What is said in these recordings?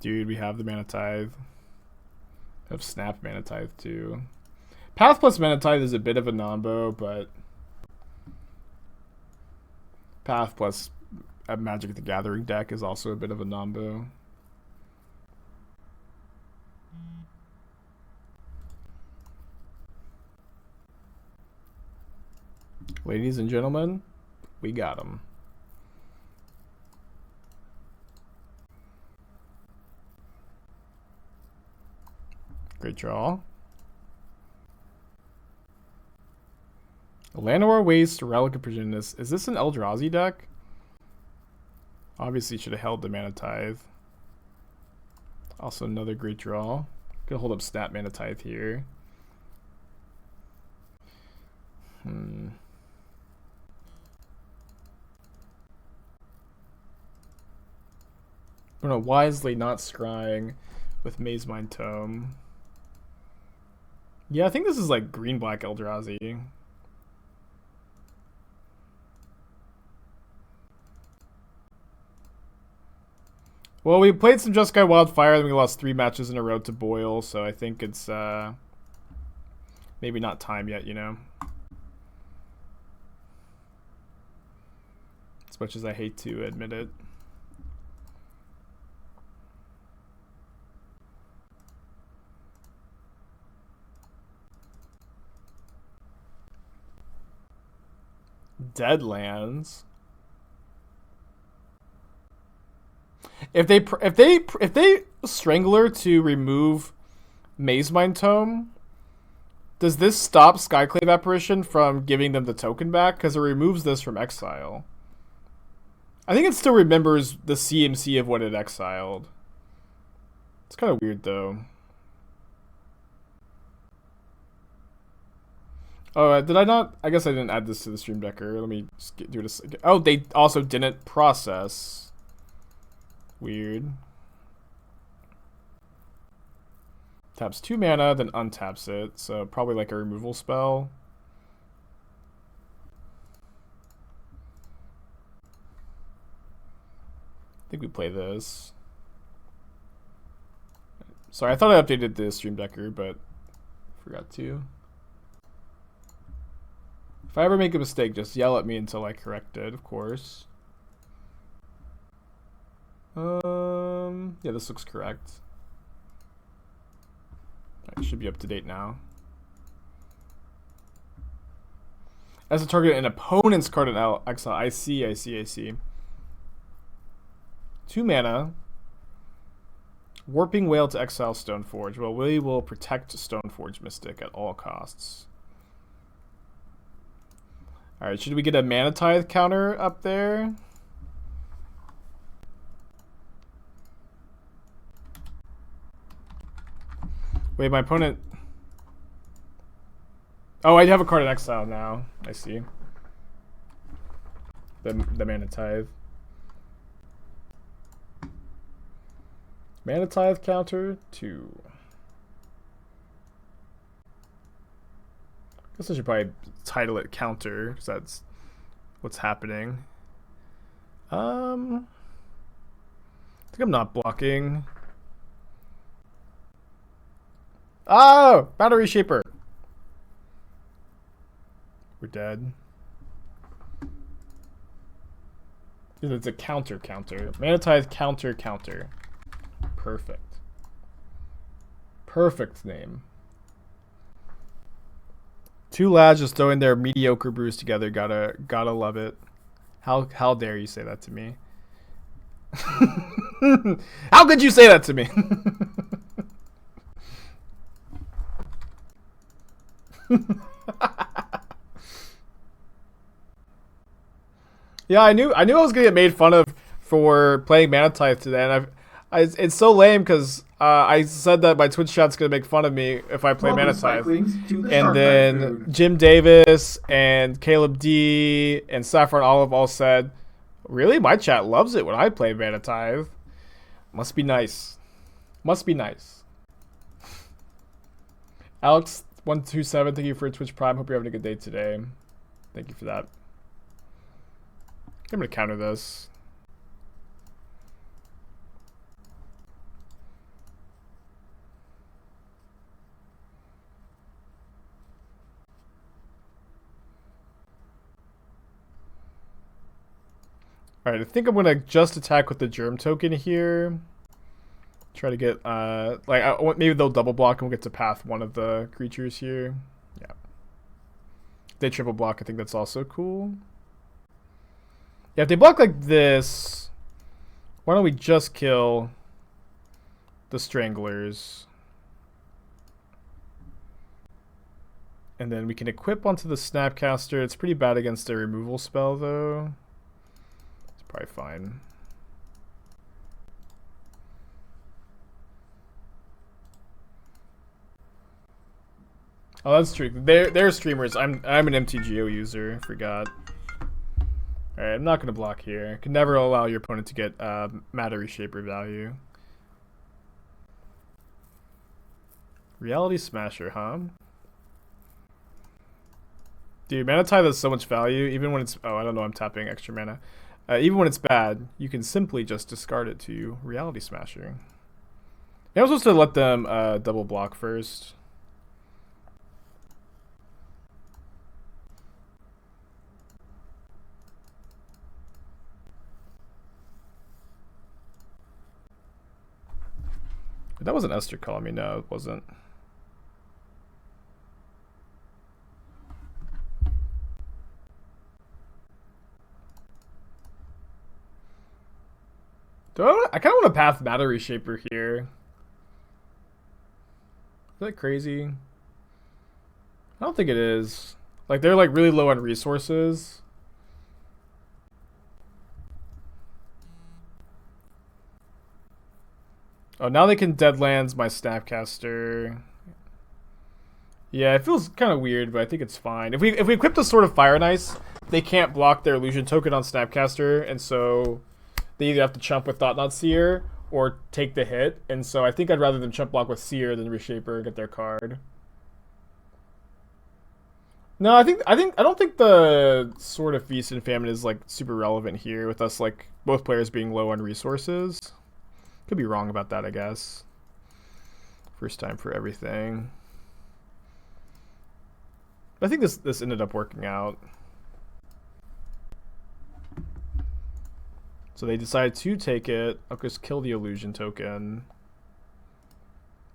Dude, we have the Mana Tithe. We have Snap Mana Tithe too. Path plus Mana Tithe is a bit of a nombo, but Path plus a Magic the Gathering deck is also a bit of a nombo. Ladies and gentlemen, we got him. Great draw. Llanowar Waste, Relic of Progenitus. Is this an Eldrazi deck? Obviously should have held the Mana Tithe. Also another great draw. Gonna hold up Snap Mana Tithe here. I'm gonna wisely not scrying with Mazemind Tome. Yeah, I think this is like green-black Eldrazi. Well, we played some Jeskai Wildfire, then we lost 3 matches in a row to Boyle, so I think it's maybe not time yet, you know? As much as I hate to admit it. Deadlands. If they Strangler to remove Mazemind Tome, does this stop Skyclave Apparition from giving them the token back? Because it removes this from exile. I think it still remembers the CMC of what it exiled. It's kind of weird though. Oh, did I not? I guess I didn't add this to the stream decker. Let me just do this. Oh, they also didn't process. Weird. Taps 2 mana, then untaps it. So probably like a removal spell. I think we play this. Sorry, I thought I updated the stream decker, but forgot to. If I ever make a mistake, just yell at me until I correct it, of course. Yeah, this looks correct. It should be up to date now. As a target, an opponent's card in exile. I see. 2 mana. Warping Whale to exile Stoneforge. Well, we will protect Stoneforge Mystic at all costs. Alright, should we get a Mana Tithe counter up there? Wait, my opponent... Oh, I have a card in exile now. I see. The Mana Tithe. Mana Tithe counter 2. I guess I should probably title it counter, because that's what's happening. I think I'm not blocking. Oh! Battery Shaper! We're dead. It's a counter. Mana Tithe counter. Perfect. Perfect name. 2 lads just throwing their mediocre brews together. Gotta love it. How dare you say that to me? How could you say that to me? Yeah, I knew I was gonna get made fun of for playing Mana Tithe today, and it's so lame because I said that my Twitch chat's gonna make fun of me if I play Mana Tithe, and then Jim Davis and Caleb D and Saffron Olive all said, "Really, my chat loves it when I play Mana Tithe. Must be nice. Must be nice." Alex127, thank you for Twitch Prime. Hope you're having a good day today. Thank you for that. I'm gonna counter this. Alright, I think I'm gonna just attack with the Germ token here. Try to get, maybe they'll double block and we'll get to path one of the creatures here. Yeah. If they triple block, I think that's also cool. Yeah, if they block like this, why don't we just kill the Stranglers? And then we can equip onto the Snapcaster. It's pretty bad against a removal spell, though. It's probably fine. Oh, that's true. They're streamers. I'm an MTGO user. Forgot. Alright, I'm not going to block here. Can never allow your opponent to get Matter Reshaper value. Reality Smasher, huh? Dude, Mana Tithe has so much value, even when it's... Oh, I don't know, I'm tapping extra mana. Even when it's bad, you can simply just discard it to Reality Smasher. I was supposed to let them double block first. That wasn't Esther calling me. No, it wasn't. I kind of want to path Matter Reshaper here. Is that crazy? I don't think it is. Like, they're like really low on resources. Oh, now they can Deadlands my Snapcaster. Yeah, it feels kind of weird, but I think it's fine. If we equip the Sword of Fire and Ice, they can't block their illusion token on Snapcaster, and so they either have to chump with Thought-Knot Seer or take the hit. And so I think I'd rather them chump block with Seer than Reshaper and get their card. No, I don't think the Sword of Feast and Famine is like super relevant here with us like both players being low on resources. Could be wrong about that, I guess. First time for everything. But I think this ended up working out. So they decided to take it. I'll just kill the illusion token.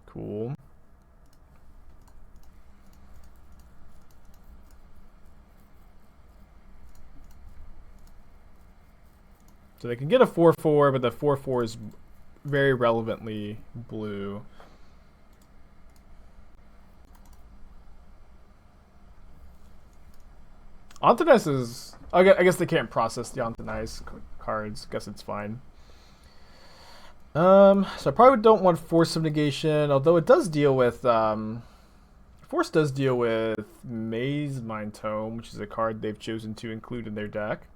Cool. So they can get a 4/4, but the 4/4 is very relevantly blue. Antonice is... I guess they can't process the Antonice cards. Guess it's fine. So I probably don't want Force of Negation, although it does deal with... Force does deal with Maze Mind Tome, which is a card they've chosen to include in their deck.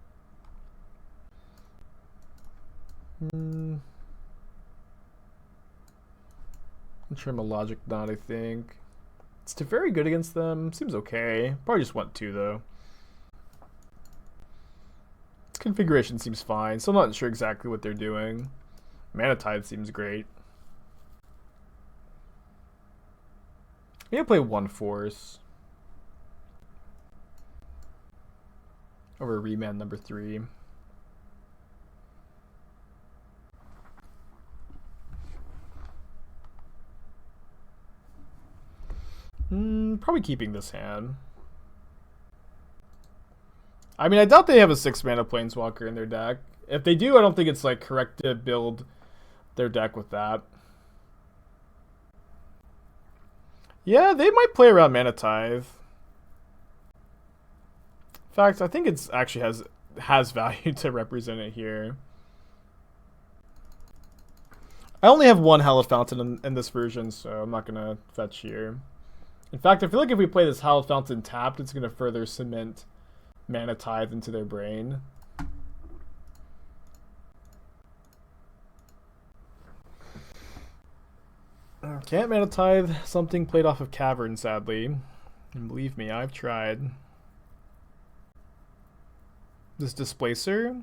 Trim a Logic Knot, I think. It's very good against them. Seems okay. Probably just want 2, though. Its configuration seems fine. Still not sure exactly what they're doing. Mana Tithe seems great. Maybe I'll play 1 Force. Over Remand number 3. Probably keeping this hand. I mean, I doubt they have a 6 mana Planeswalker in their deck. If they do, I don't think it's like correct to build their deck with that. Yeah, they might play around Mana Tithe. In fact, I think it's actually has value to represent it here. I only have 1 Hallowed Fountain in this version, so I'm not gonna fetch here. In fact, I feel like if we play this Hallowed Fountain tapped, it's gonna further cement Mana Tithe into their brain. Can't Mana Tithe something played off of Cavern, sadly. And believe me, I've tried. This Displacer?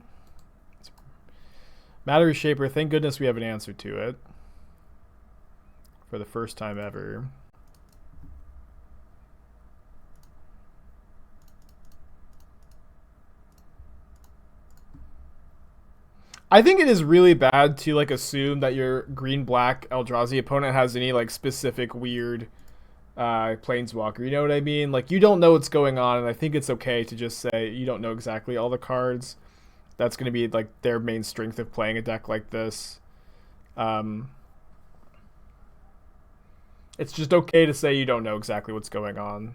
Matter Reshaper, thank goodness we have an answer to it. For the first time ever. I think it is really bad to like assume that your green-black Eldrazi opponent has any like specific weird planeswalker. You know what I mean? Like you don't know what's going on, and I think it's okay to just say you don't know exactly all the cards. That's going to be like their main strength of playing a deck like this. It's just okay to say you don't know exactly what's going on.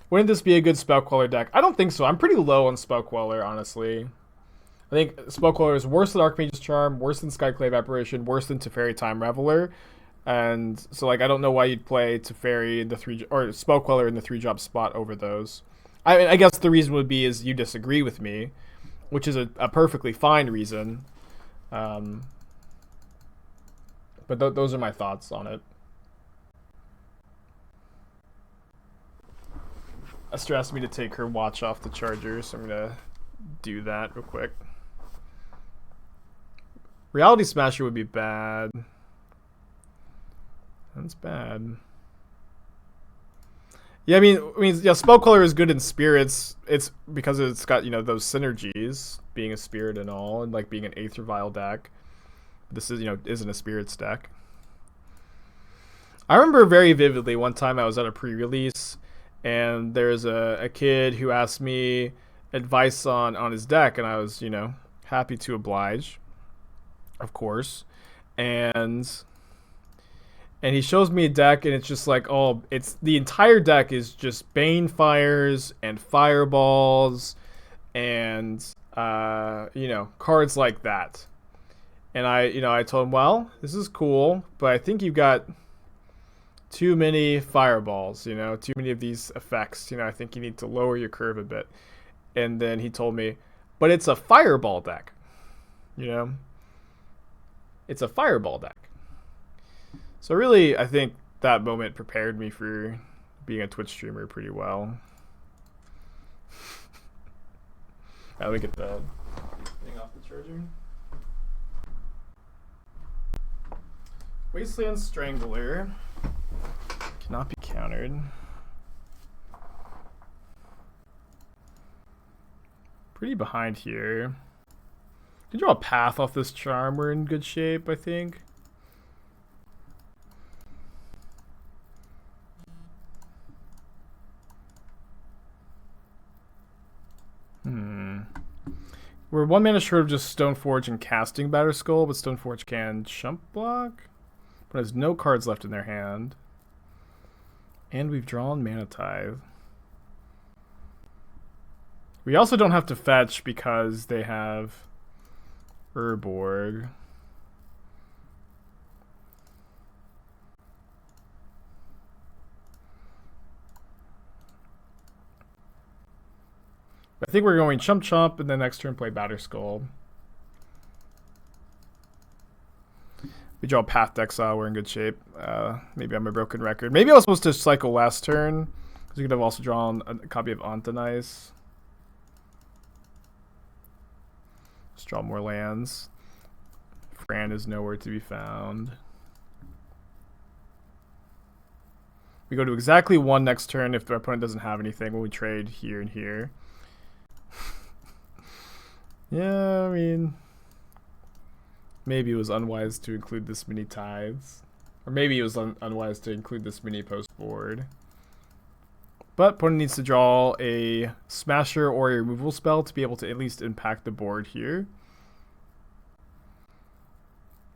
Wouldn't this be a good Spellqueller deck? I don't think so. I'm pretty low on Spellqueller, honestly. I think Spellqueller is worse than Archmage's Charm, worse than Skyclave Apparition, worse than Teferi Time Raveler. And so, like, I don't know why you'd play Teferi in the 3 or Spellqueller in the 3-drop spot over those. I mean, I guess the reason would be is you disagree with me, which is a perfectly fine reason. But those are my thoughts on it. Esther asked me to take her watch off the charger, so I'm gonna do that real quick. Reality Smasher would be bad. That's bad. Yeah, I mean, yeah, Spellcaller is good in spirits. It's because it's got, you know, those synergies, being a spirit and all, and like being an Aether Vial deck. This is, you know, isn't a spirits deck. I remember very vividly one time I was at a pre-release, and there's a kid who asked me advice on his deck, and I was, you know, happy to oblige, of course. And he shows me a deck, and it's just like, oh, it's the entire deck is just Banefires and Fireballs and you know, cards like that. And I told him, well, this is cool, but I think you've got too many Fireballs, you know, too many of these effects. You know, I think you need to lower your curve a bit. And then he told me, but it's a Fireball deck. You know? It's a Fireball deck. So really, I think that moment prepared me for being a Twitch streamer pretty well. Let me get the thing off the charger. Wasteland Strangler cannot be countered. Pretty behind here. Can draw a path off this charm. We're in good shape, I think. We're 1 mana short of just Stoneforge and casting Batterskull, but Stoneforge can chump block, but has no cards left in their hand. And we've drawn Mana Tithe. We also don't have to fetch because they have Urborg. I think we're going Chump Chump and then next turn play Batterskull. We draw Path to Exile, we're in good shape. Maybe I'm a broken record. Maybe I was supposed to cycle last turn, because we could have also drawn a copy of Antonice. Let's draw more lands. Fran is nowhere to be found. We go to exactly 1 next turn if the opponent doesn't have anything when we trade here and here. Yeah, I mean, maybe it was unwise to include this many tithes. Or maybe it was unwise to include this many post-board. But opponent needs to draw a Smasher or a removal spell to be able to at least impact the board here.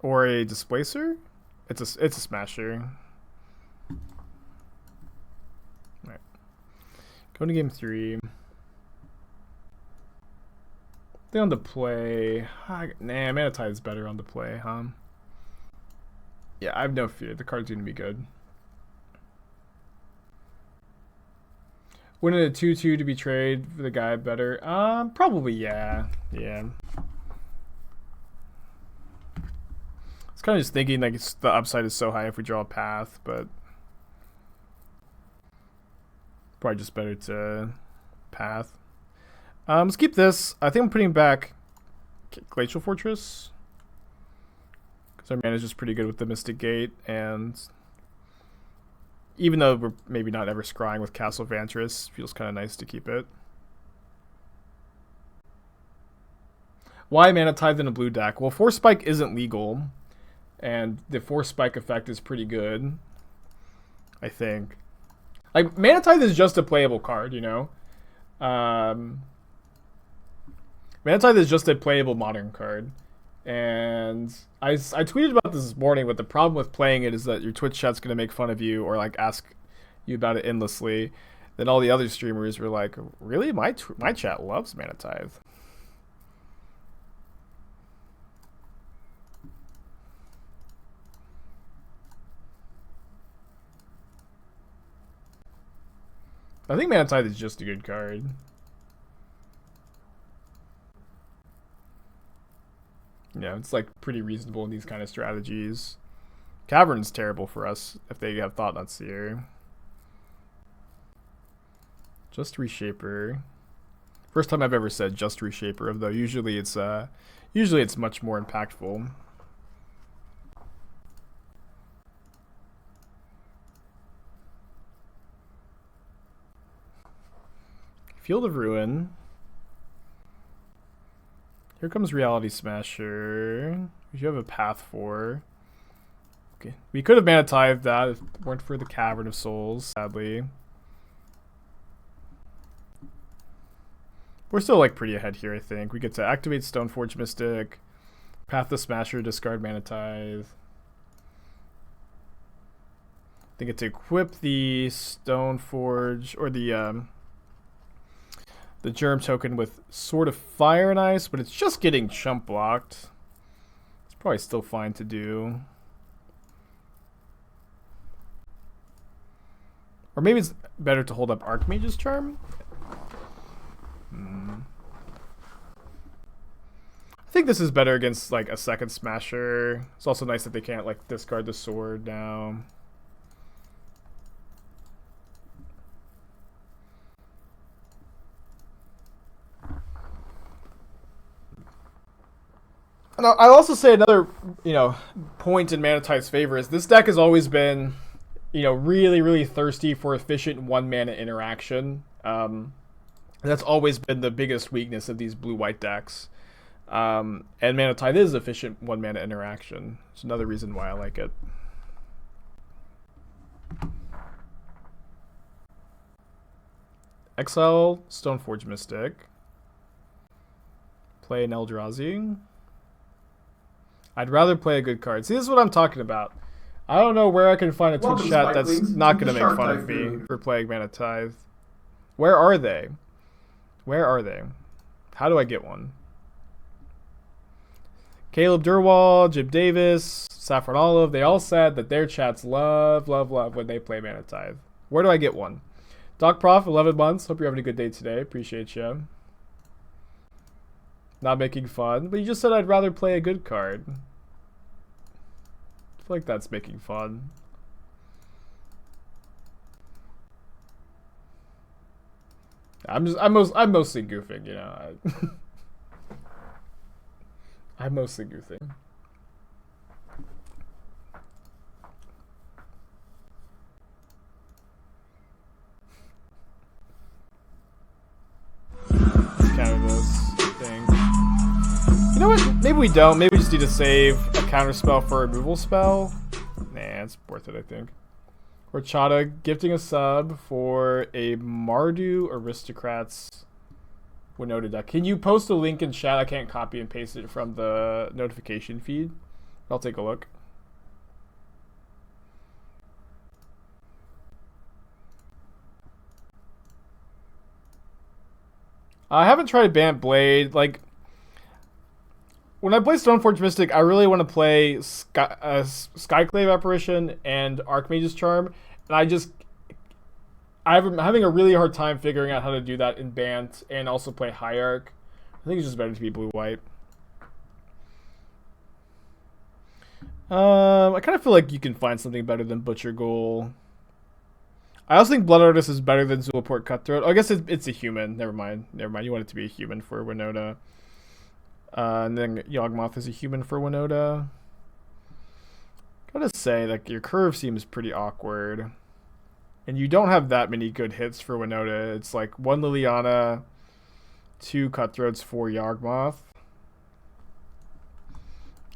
Or a Displacer? It's a Smasher. Alright. Go to game 3. On the play. Nah, Mana Tithe is better on the play, huh? Yeah, I have no fear. The card's gonna be good. Wouldn't a 2/2 to be traded for the guy better? Probably, yeah. Yeah. I was kind of just thinking like the upside is so high if we draw a path, but probably just better to path. Let's keep this. I think I'm putting back Glacial Fortress, because our mana is just pretty good with the Mystic Gate, and even though we're maybe not ever scrying with Castle Vantress, feels kind of nice to keep it. Why Mana Tithe in a blue deck? Well, Force Spike isn't legal, and the Force Spike effect is pretty good, I think. Like, Mana Tithe is just a playable card, you know? Mana Tithe is just a playable modern card. And I tweeted about this morning, but the problem with playing it is that your Twitch chat's going to make fun of you or, like, ask you about it endlessly. Then all the other streamers were like, really? My chat loves Mana Tithe. I think Mana Tithe is just a good card. Yeah, it's like pretty reasonable in these kind of strategies. Cavern's terrible for us if they have Thought Knot Seer. Just Reshaper. First time I've ever said just Reshaper, though usually it's much more impactful. Field of Ruin. Here comes Reality Smasher, which you have a path for. Okay, we could have Mana Tithed that if it weren't for the Cavern of Souls, sadly. We're still like pretty ahead here, I think. We get to activate Stoneforge Mystic, Path the Smasher, discard Mana Tithe. They get to equip the Stoneforge or the Germ token with Sword of Fire and Ice, but it's just getting chump blocked. It's probably still fine to do. Or maybe it's better to hold up Archmage's Charm. I think this is better against like a second Smasher. It's also nice that they can't like discard the sword now. And I'll also say another, point in Mana Tithe's favor is this deck has always been, really, really thirsty for efficient 1-mana interaction. That's always been the biggest weakness of these blue-white decks. And Mana Tithe is efficient 1-mana interaction. It's another reason why I like it. Exile Stoneforge Mystic. Play an Eldrazi. I'd rather play a good card. See, this is what I'm talking about. I don't know where I can find a Twitch chat that's not going to make fun of me for playing Mana Tithe. Where are they? Where are they? How do I get one? Caleb Durwal, Jib Davis, Saffron Olive, they all said that their chats love when they play Mana Tithe. Where do I get one? Doc Prof, 11 months. Hope you're having a good day today. Appreciate you. Not making fun, but you just said I'd rather play a good card. I feel like that's making fun. I'm mostly goofing, I'm mostly goofing. Counter this thing. You know what? Maybe we don't. Maybe we just need to save a counter spell for a removal spell. Nah, it's worth it, I think. Horchata gifting a sub for a Mardu Aristocrats Winota deck. Can you post a link in chat? I can't copy and paste it from the notification feed. I'll take a look. I haven't tried Bant Blade. Like, when I play Stoneforge Mystic, I really want to play Skyclave Apparition and Archmage's Charm, and I'm having a really hard time figuring out how to do that in Bant and also play Hierarch. I think it's just better to be blue-white. I kind of feel like you can find something better than Butcher Ghoul. I also think Blood Artist is better than Zulaport Cutthroat. Oh, I guess it's a human. Never mind. You want it to be a human for Winota. And then Yawgmoth is a human for Winota. Gotta say, like, your curve seems pretty awkward. And you don't have that many good hits for Winota. It's like 1 Liliana, 2 Cutthroats, 4 Yawgmoth.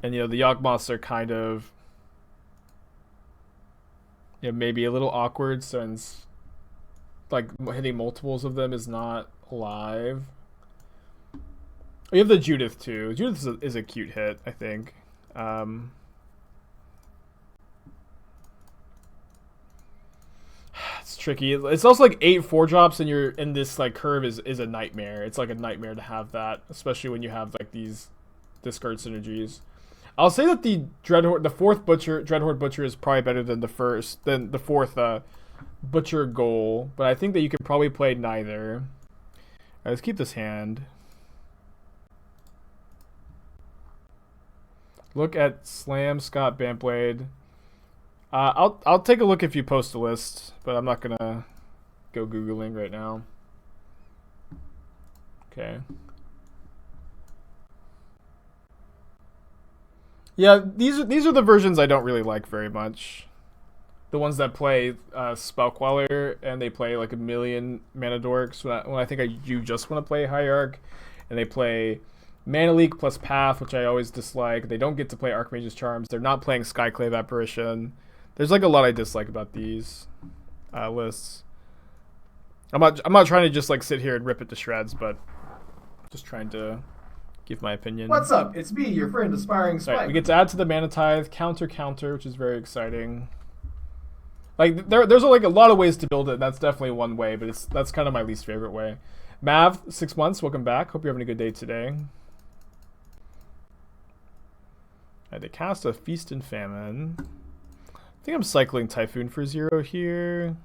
And, you know, the Yawgmoths are kind of, you know, maybe a little awkward since, like, hitting multiples of them is not alive. We have the Judith, too. Judith is a cute hit, I think. It's tricky. It's also like 8 4-drops, and you're in this like curve is a nightmare. It's like a nightmare to have that, especially when you have like these discard synergies. I'll say that the fourth Dreadhorde Butcher is probably better than the fourth Butcher Goal, but I think that you could probably play neither. All right, let's keep this hand. Look at Slam Scott Bantblade. I'll take a look if you post a list, but I'm not gonna go Googling right now. Okay. Yeah, these are the versions I don't really like very much. The ones that play Spellqueller and they play like a million mana dorks when I think you just want to play Hierarch, and they play Mana Leak plus Path, which I always dislike. They don't get to play Archmage's Charms. They're not playing Skyclave Apparition. There's like a lot I dislike about these lists. I'm not trying to just like sit here and rip it to shreds, but just trying to give my opinion. What's up? It's me, your friend Aspiring Spike. Right, we get to add to the Mana Tithe, counter, which is very exciting. Like there's like a lot of ways to build it. That's definitely one way, but that's kind of my least favorite way. Mav, 6 months, welcome back. Hope you're having a good day today. I had to cast a Feast and Famine. I think I'm cycling Typhoon for 0 here.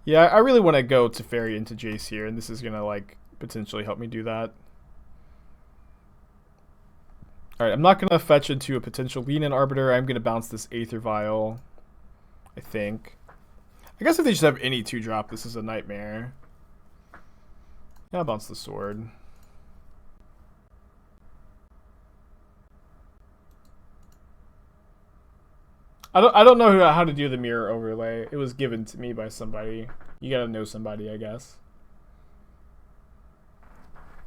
Yeah, I really want to go Teferi into Jace here, and this is gonna like potentially help me do that. Alright, I'm not gonna fetch into a potential lean-in Arbiter. I'm gonna bounce this Aether Vial, I think. I guess if they just have any 2-drop, this is a nightmare. Yeah, I'll bounce the Sword. I don't know how to do the mirror overlay. It was given to me by somebody. You gotta know somebody, I guess.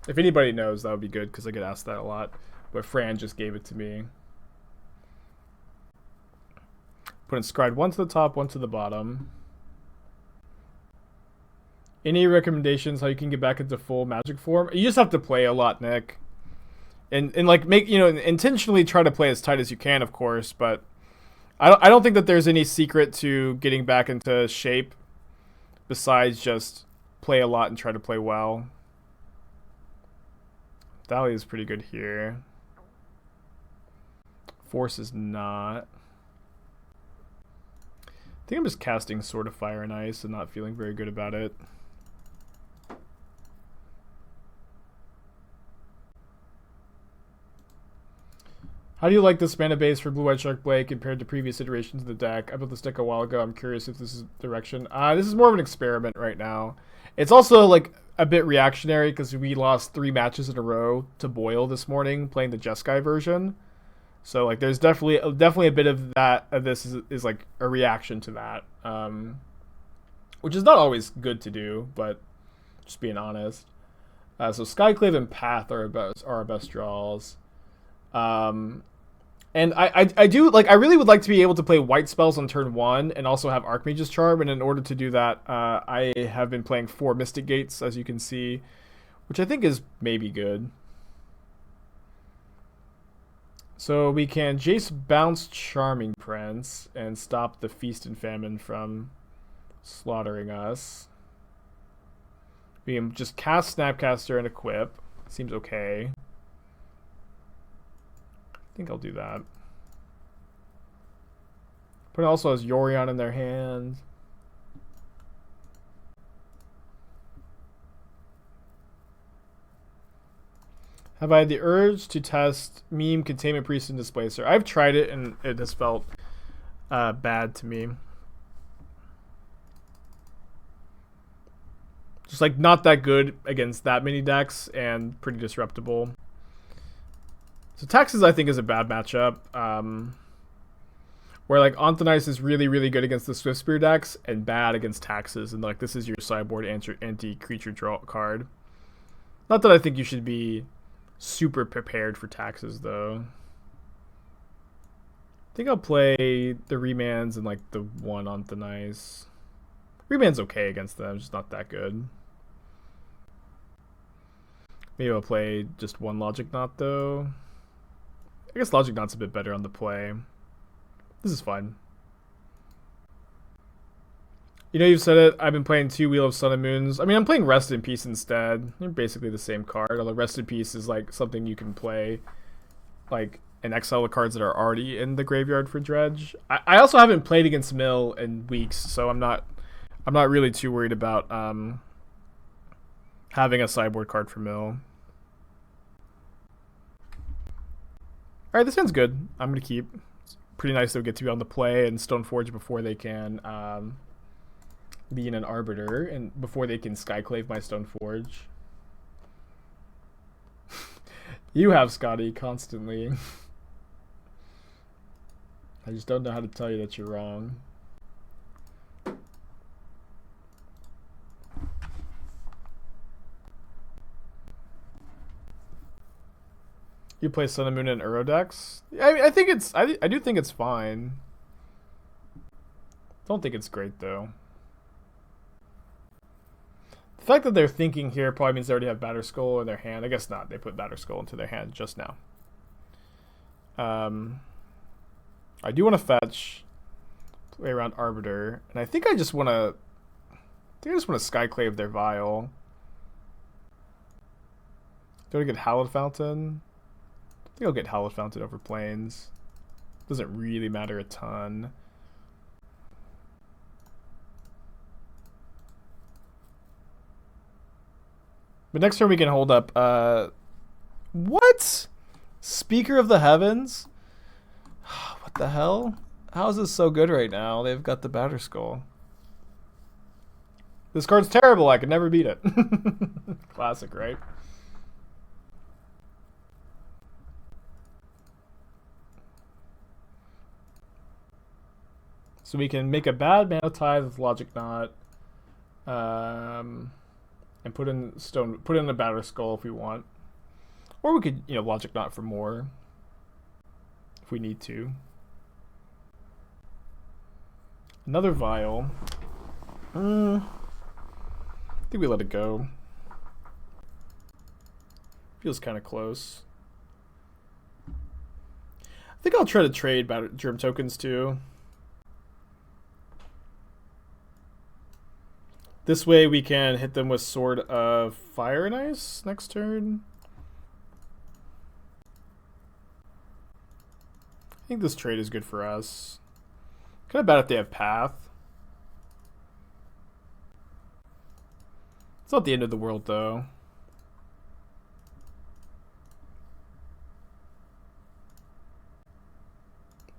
If anybody knows, that would be good, because I get asked that a lot. But Fran just gave it to me. Putting Scryed 1 to the top, 1 to the bottom. Any recommendations how you can get back into full Magic form? You just have to play a lot, Nick. And like make, you know, intentionally try to play as tight as you can, of course, but I don't think that there's any secret to getting back into shape besides just play a lot and try to play well. Dahlia is pretty good here. Force is not. I think I'm just casting Sword of Fire and Ice and not feeling very good about it. How do you like this mana base for Blue-White Sharkblade compared to previous iterations of the deck? I built this deck a while ago. I'm curious if this is direction. This is more of an experiment right now. It's also like a bit reactionary because we lost 3 matches in a row to Boyle this morning playing the Jeskai version. So like there's definitely a bit of that. This is like a reaction to that, which is not always good to do, but just being honest. So Skyclave and Path are our best draws. And I do like, I really would like to be able to play white spells on turn 1 and also have Archmage's Charm, and in order to do that, I have been playing 4 Mystic Gates, as you can see, which I think is maybe good. So we can Jace bounce Charming Prince and stop the Feast and Famine from slaughtering us. We can just cast Snapcaster and equip. Seems okay. I think I'll do that. But it also has Yorion in their hand. Have I had the urge to test Meme, Containment Priest, and Displacer? I've tried it and it has felt bad to me. Just like not that good against that many decks and pretty disruptible. So Taxes, I think, is a bad matchup. Where like Anthonice is really, really good against the Swiftspear decks and bad against Taxes. And like this is your sideboard anti-creature draw card. Not that I think you should be super prepared for Taxes, though. I think I'll play the Remands and like the one on the nice. Remand's okay against them, just not that good. Maybe I'll play just one Logic Knot though. I guess Logic Knot's a bit better on the play. This is fun. You know, you've said it. I've been playing 2 Wheel of Sun and Moons. I mean, I'm playing Rest in Peace instead. They're basically the same card, although Rest in Peace is like something you can play, like, and exile the cards that are already in the graveyard for Dredge. I also haven't played against Mill in weeks, so I'm not really too worried about having a sideboard card for Mill. All right, this hand's good. I'm gonna keep. It's pretty nice they'll get to be on the play and Stoneforge before they can be in an Arbiter and before they can Skyclave my Stoneforge. You have, Scotty, constantly. I just don't know how to tell you that you're wrong. You play Sun and Moon and Urodex? I mean, I think it's. I do think it's fine. Don't think it's great though. The fact that they're thinking here probably means they already have Batterskull in their hand. I guess not. They put Batterskull into their hand just now. I do want to fetch, play around Arbiter, and I think I just want to. Skyclave their Vial. Do I get Hallowed Fountain? I think I'll get Hallowed Fountain over Plains. Doesn't really matter a ton. But next turn we can hold up. What? Speaker of the Heavens? What the hell? How is this so good right now? They've got the Batterskull. This card's terrible. I could never beat it. Classic, right? So we can make a bad Mana Tithe with Logic Knot. And put in a Batterskull if we want. Or we could, Logic Knot for more. If we need to. Another Vial. I think we let it go. Feels kind of close. I think I'll try to trade Germ Tokens too. This way we can hit them with Sword of Fire and Ice next turn. I think this trade is good for us. Kind of bad if they have Path. It's not the end of the world though.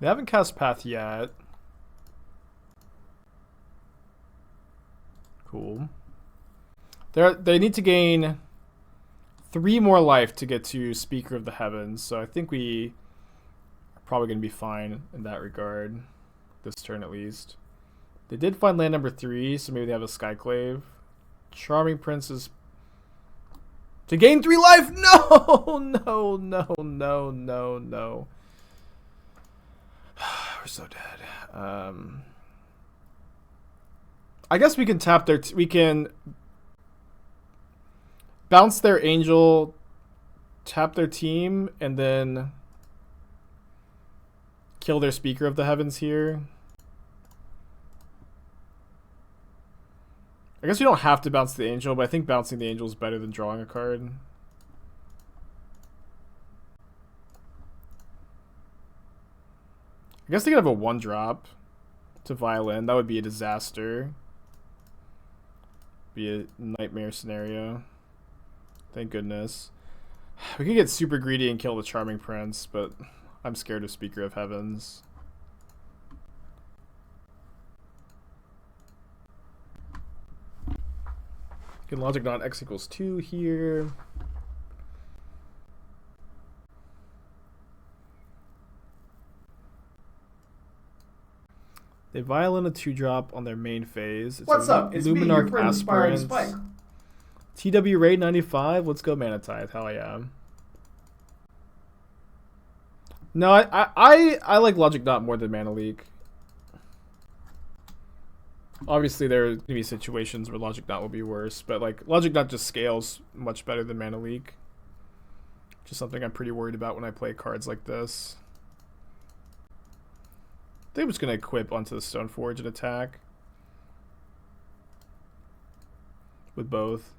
They haven't cast Path yet. Cool. They need to gain 3 more life to get to Speaker of the Heavens, so I think we are probably going to be fine in that regard. This turn at least. They did find land number 3, so maybe they have a Skyclave. Charming Princess to gain 3 life! No! No, no, no, no, no. We're so dead. I guess we can tap their... we can bounce their Angel, tap their team, and then kill their Speaker of the Heavens here. I guess we don't have to bounce the Angel, but I think bouncing the Angel is better than drawing a card. I guess they could have a 1-drop to Violin. That would be a disaster. Be a nightmare scenario. Thank goodness. We could get super greedy and kill the Charming Prince, but I'm scared of Speaker of Heavens. Get Logic Knot X equals 2 here. They Violin a 2-drop on their main phase. It's What's up? It's me, your friend, Inspiring Spike. TW Raid 95. Let's go Mana Tithe. Hell yeah. No, I like Logic Knot more than Mana Leak. Obviously, there are gonna be situations where Logic Knot will be worse, but like Logic Knot just scales much better than Mana Leak. Just something I'm pretty worried about when I play cards like this. I think I'm just gonna equip onto the Stoneforge and attack with both.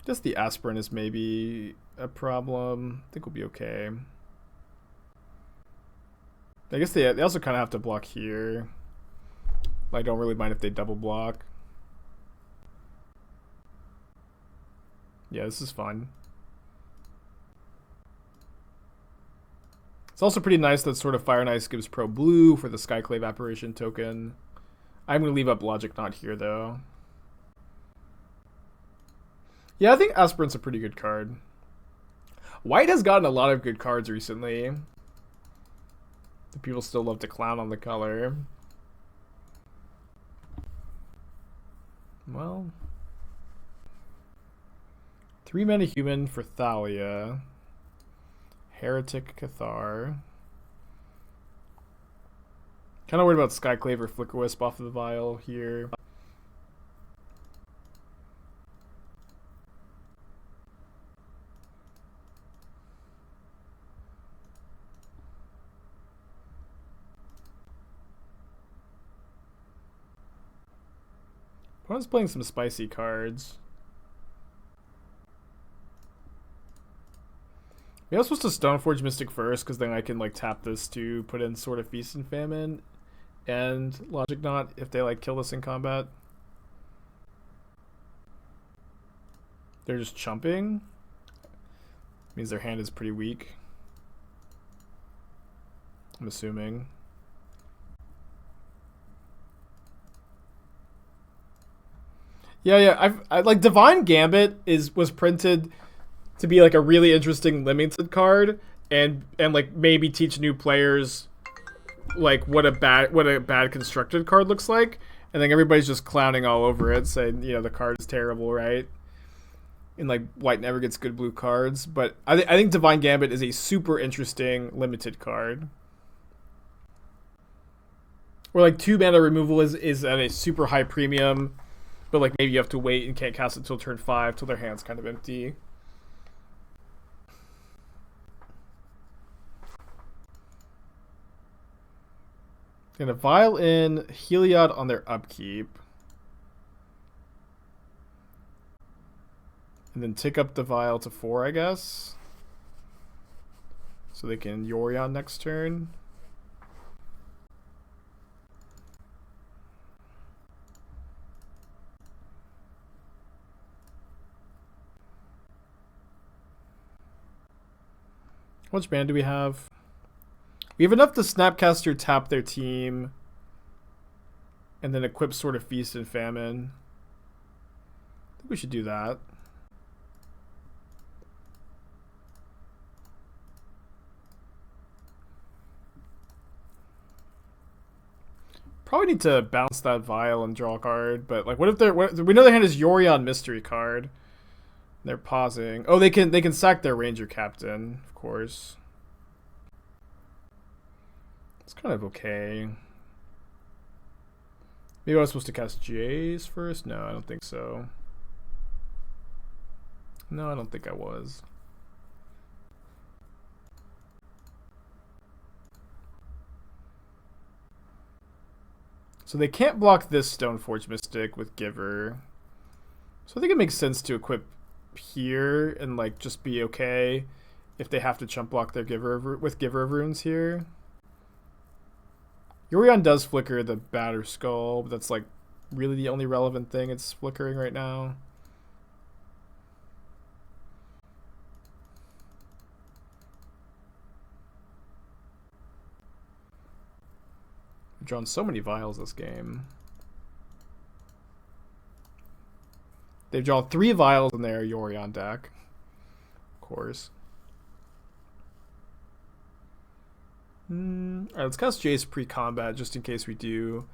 Just the Aspirant is maybe a problem. I think we'll be okay. I guess they also kind of have to block here. I don't really mind if they double block. Yeah, this is fun. It's also pretty nice that sort of Fire and Ice gives pro blue for the Skyclave Apparition token. I'm going to leave up Logic Knot here, though. Yeah, I think Aspirant's a pretty good card. White has gotten a lot of good cards recently. The people still love to clown on the color. Well, 3 mana human for Thalia. Heretic Cathar. Kind of worried about Skyclave or Flicker Wisp off of the vial here. Opponent's playing some spicy cards. Maybe I'm supposed to Stoneforge Mystic first, because then I can like tap this to put in sort of Feast and Famine and Logic Knot if they like kill this in combat. They're just chumping. Means their hand is pretty weak, I'm assuming. Yeah. I like Divine Gambit was printed to be like a really interesting limited card and like maybe teach new players like what a bad constructed card looks like, and then everybody's just clowning all over it, saying, you know, the card is terrible, right? And like White never gets good blue cards, but I think Divine Gambit is a super interesting limited card. Or like 2 mana removal is at a super high premium, but like maybe you have to wait and can't cast it until turn 5 till their hand's kind of empty. Gonna vial in Heliod on their upkeep. And then tick up the vial to 4, I guess. So they can Yorion next turn. How much mana do we have? We have enough to Snapcaster tap their team and then equip sort of Feast and Famine. I think we should do that. Probably need to bounce that vial and draw a card, but like what if we know their hand is Yorion Mystery card. They're pausing. Oh, they can sack their Ranger Captain, of course. It's kind of okay. Maybe I was supposed to cast Jace first? No, I don't think so. No, I don't think I was. So they can't block this Stoneforge Mystic with Giver. So I think it makes sense to equip here and like just be okay if they have to chump block their Giver of Runes here. Yorion does flicker the Batterskull, but that's like really the only relevant thing it's flickering right now. I've drawn so many vials this game. They've drawn 3 vials in their Yorion deck, of course. Alright, let's cast Jace pre-combat just in case we do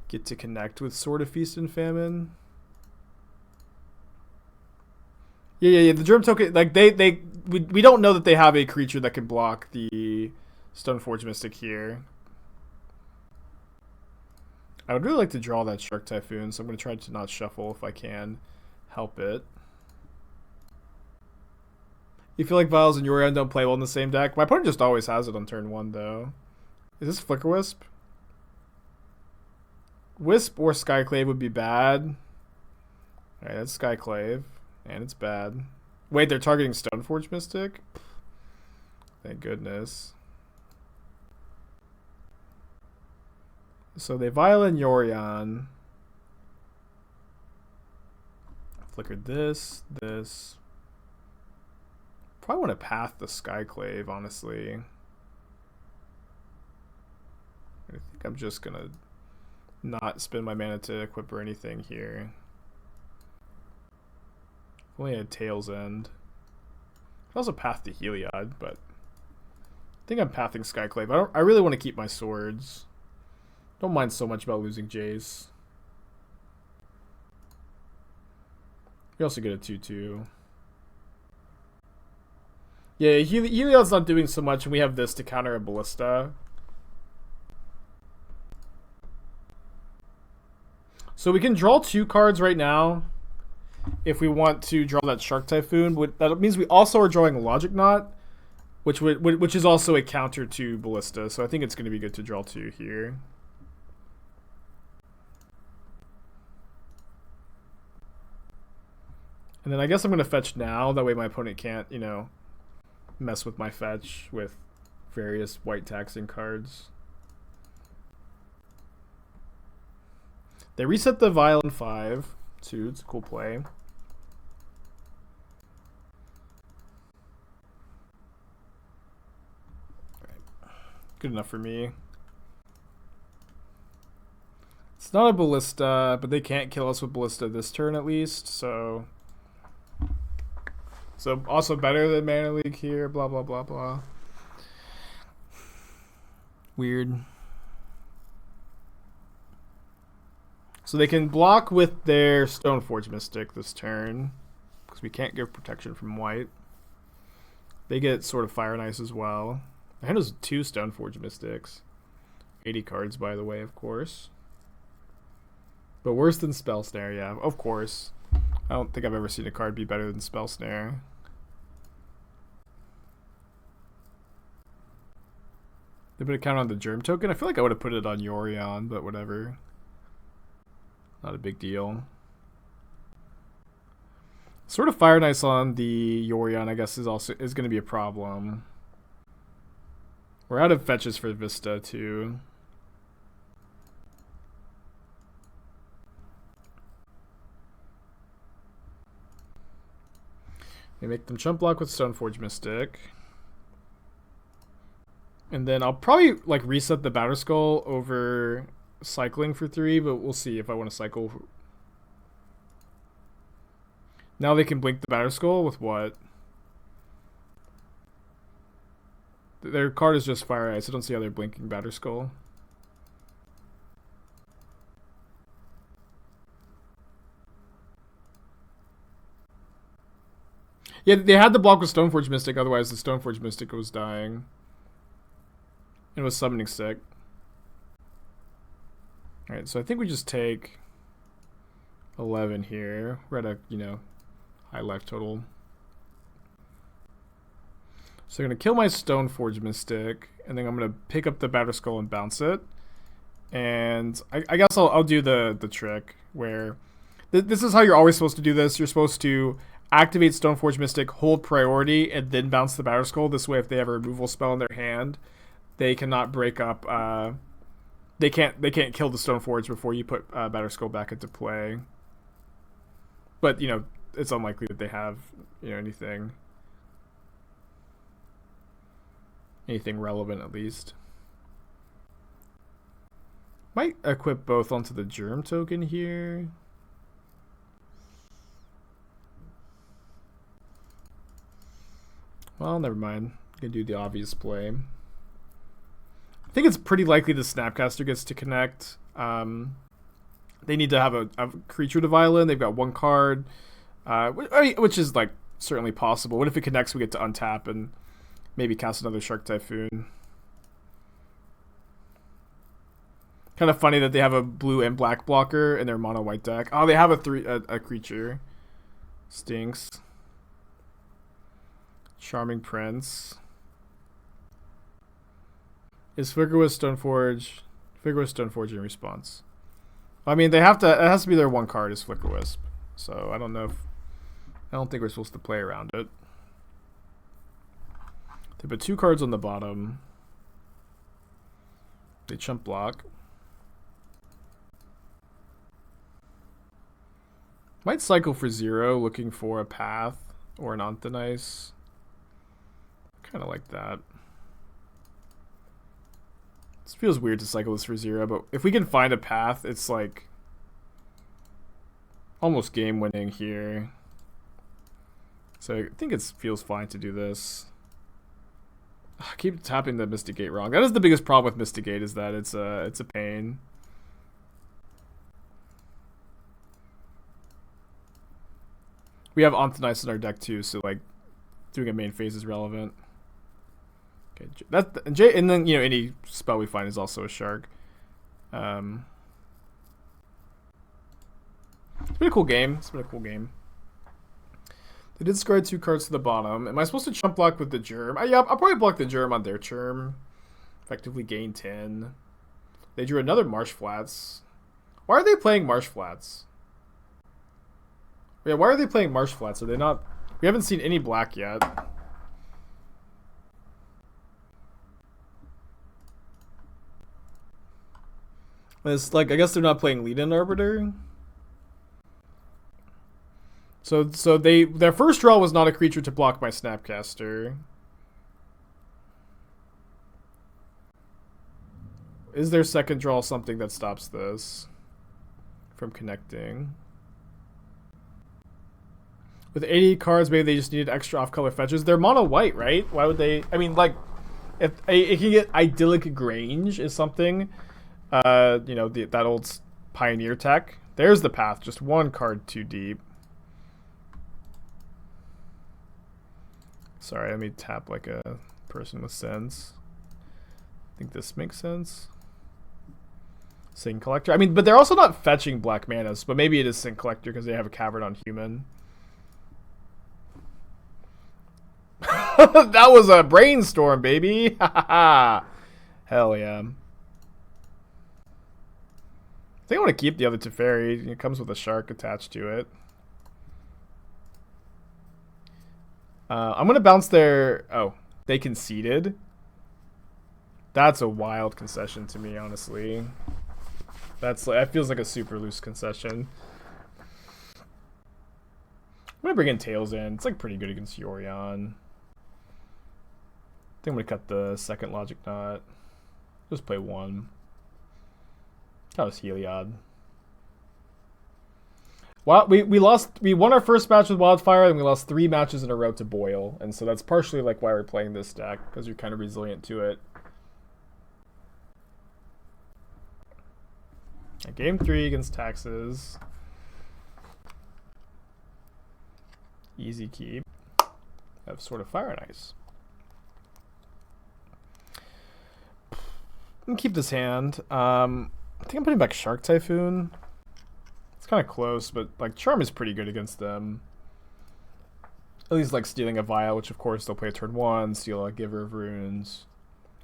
get to connect with Sword of Feast and Famine. Yeah. The Germ token, like they we don't know that they have a creature that can block the Stoneforge Mystic here. I would really like to draw that Shark Typhoon, so I'm going to try to not shuffle if I can help it. You feel like Vials and Yorion don't play well in the same deck? My opponent just always has it on turn 1, though. Is this Flicker Wisp? Wisp or Skyclave would be bad. Alright, that's Skyclave. And it's bad. Wait, they're targeting Stoneforge Mystic? Thank goodness. So they Violin Yorion. Flickered this. Probably want to path the Skyclave, honestly. I think I'm just going to not spend my mana to equip or anything here. Only had Tail's End. I could also path the Heliod, but I think I'm pathing Skyclave. I really want to keep my swords. Don't mind so much about losing Jace. We also get a 2/2. Yeah, Heliod's not doing so much, and we have this to counter a Ballista. So we can draw 2 cards right now if we want to draw that Shark Typhoon. That means we also are drawing Logic Knot, which is also a counter to Ballista. So I think it's going to be good to draw 2 here. And then I guess I'm going to fetch now. That way my opponent can't, you know, mess with my fetch with various white taxing cards. They reset the Violin 5 too. It's a cool play. Right. Good enough for me. It's not a Ballista, but they can't kill us with Ballista this turn at least, so also better than Mana League here, blah blah blah blah. Weird. So they can block with their Stoneforge Mystic this turn, because we can't give protection from white. They get Sword of Fire and Ice as well. My hand has 2 Stoneforge Mystics. 80 cards, by the way, of course. But worse than Spell Snare, yeah, of course. I don't think I've ever seen a card be better than Spell Snare. They put a count on the Germ token. I feel like I would have put it on Yorion, but whatever. Not a big deal. Sort of Fire and Ice on the Yorion, I guess, is going to be a problem. We're out of fetches for Vista too. We make them chump block with Stoneforge Mystic. And then I'll probably like reset the Batterskull over cycling for 3, but we'll see if I want to cycle. Now they can blink the Batterskull with what? Their card is just Fire Ice. I don't see how they're blinking Batterskull. Yeah, they had to block with Stoneforge Mystic, otherwise the Stoneforge Mystic was dying. And was summoning sick. Alright, so I think we just take 11 here. We're at a, you know, high life total. So I'm going to kill my Stoneforge Mystic, and then I'm going to pick up the Batterskull and bounce it. And I guess I'll do the trick where this is how you're always supposed to do this. You're supposed to activate Stoneforge Mystic, hold priority, and then bounce the Batterskull. This way, if they have a removal spell in their hand, they cannot break up. They can't kill the Stoneforge before you put Batterskull back into play. But you know, it's unlikely that they have, you know, anything relevant at least. Might equip both onto the Germ token here. Well, never mind. I'm gonna do the obvious play. I think it's pretty likely the Snapcaster gets to connect. They need to have a creature to Violin. They've got 1 card, which is like certainly possible. What if it connects, we get to untap and maybe cast another Shark Typhoon. Kind of funny that they have a blue and black blocker in their mono white deck. Oh, they have a creature. Stinks. Charming Prince. Is Flickerwisp Stoneforge? Flickerwisp Stoneforge in response. I mean, they have to. It has to be their one card is Flickerwisp. So I don't know if. I don't think we're supposed to play around it. They put 2 cards on the bottom. They chump block. Might cycle for 0, looking for a path or an Anthonice. Kind of like that. This feels weird to cycle this for 0, but if we can find a path, it's like almost game winning here. So I think it feels fine to do this. I keep tapping the Mystic Gate wrong. That is the biggest problem with Mystic Gate, is that it's a pain. We have Anthonice in our deck too, so like doing a main phase is relevant. Okay, and then any spell we find is also a shark. It's been a cool game. They did discard 2 cards to the bottom. Am I supposed to chump block with the germ? Yeah, I'll probably block the germ on their turn. Effectively gain 10. They drew another Marsh Flats. Why are they playing Marsh Flats? Yeah, why are they playing Marsh Flats? Are they not... We haven't seen any black yet. It's like, I guess they're not playing Lead-In Arbiter. So their first draw was not a creature to block my Snapcaster. Is their second draw something that stops this from connecting? With 80 cards, maybe they just needed extra off-color fetches. They're mono white, right? Why would they? I mean, like, if it can get Idyllic Grange is something, that old Pioneer tech. There's the path, just 1 card too deep. Sorry, let me tap like a person with sense. I think this makes sense. Sing Collector. I mean, but they're also not fetching black manas, but maybe it is Sing Collector because they have a Cavern on Human. That was a brainstorm, baby. Hell yeah. I think I want to keep the other Teferi. It comes with a shark attached to it. I'm going to bounce their... Oh, they conceded? That's a wild concession to me, honestly. That feels like a super loose concession. I'm going to bring in Tails in. It's like pretty good against Yorion. I think I'm going to cut the second Logic Knot. Just play 1. That was Heliod. Well, we won our first match with Wildfire, and we lost 3 matches in a row to Boil, and so that's partially like why we're playing this deck, because you're kind of resilient to it. Game 3 against Taxes. Easy keep. Have Sword of Fire and Ice. I'm gonna keep this hand. I think I'm putting back Shark Typhoon. It's kind of close, but like Charm is pretty good against them. At least like stealing a Vial, which of course they'll play turn 1, steal a Giver of Runes.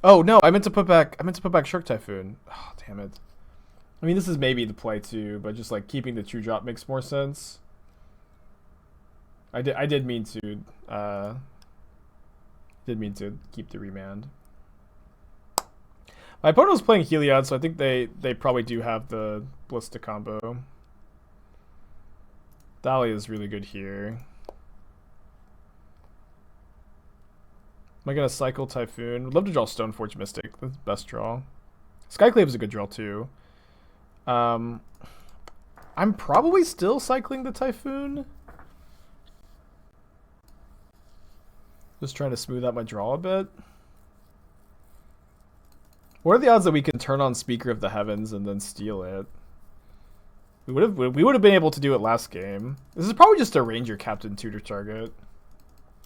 Oh no, I meant to put back Shark Typhoon. Oh, damn it. I mean, this is maybe the play too, but just like keeping the 2-drop makes more sense. I did mean to keep the Remand. My opponent was playing Heliod, so I think they probably do have the Ballista combo. Dahlia is really good here. Am I gonna cycle Typhoon? Would love to draw Stoneforge Mystic. That's the best draw. Skyclave is a good draw too. I'm probably still cycling the Typhoon. Just trying to smooth out my draw a bit. What are the odds that we can turn on Speaker of the Heavens and then steal it? We would have been able to do it last game. This is probably just a Ranger Captain tutor target.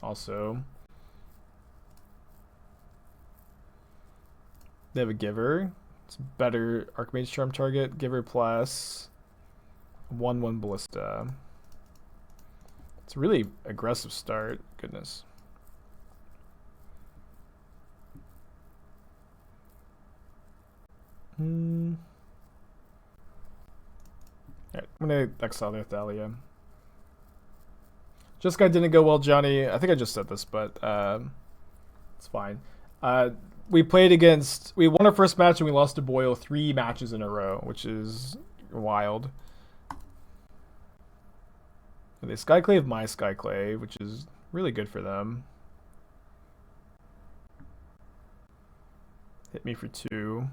Also, they have a Giver. It's better Archmage Charm target. Giver plus 1/1 Ballista. It's a really aggressive start. Goodness. Alright, I'm gonna exile their Thalia. Just guy didn't go well, Johnny. I think I just said this, but it's fine. We won our first match and we lost to Boyle 3 matches in a row, which is wild. They Skyclave my Skyclave, which is really good for them. Hit me for 2.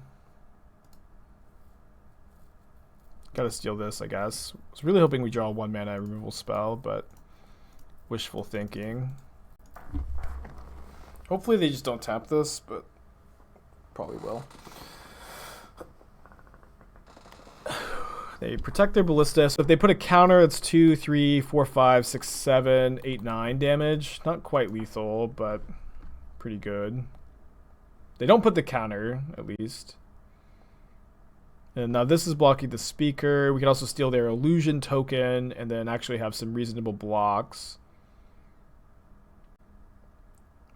Gotta steal this, I guess. Was really hoping we draw a 1 mana removal spell, but wishful thinking. Hopefully they just don't tap this, but probably will. They protect their Ballista, so if they put a counter, it's 2, 3, 4, 5, 6, 7, 8, 9 damage. Not quite lethal, but pretty good. They don't put the counter, at least. And now this is blocking the speaker. We can also steal their illusion token and then actually have some reasonable blocks.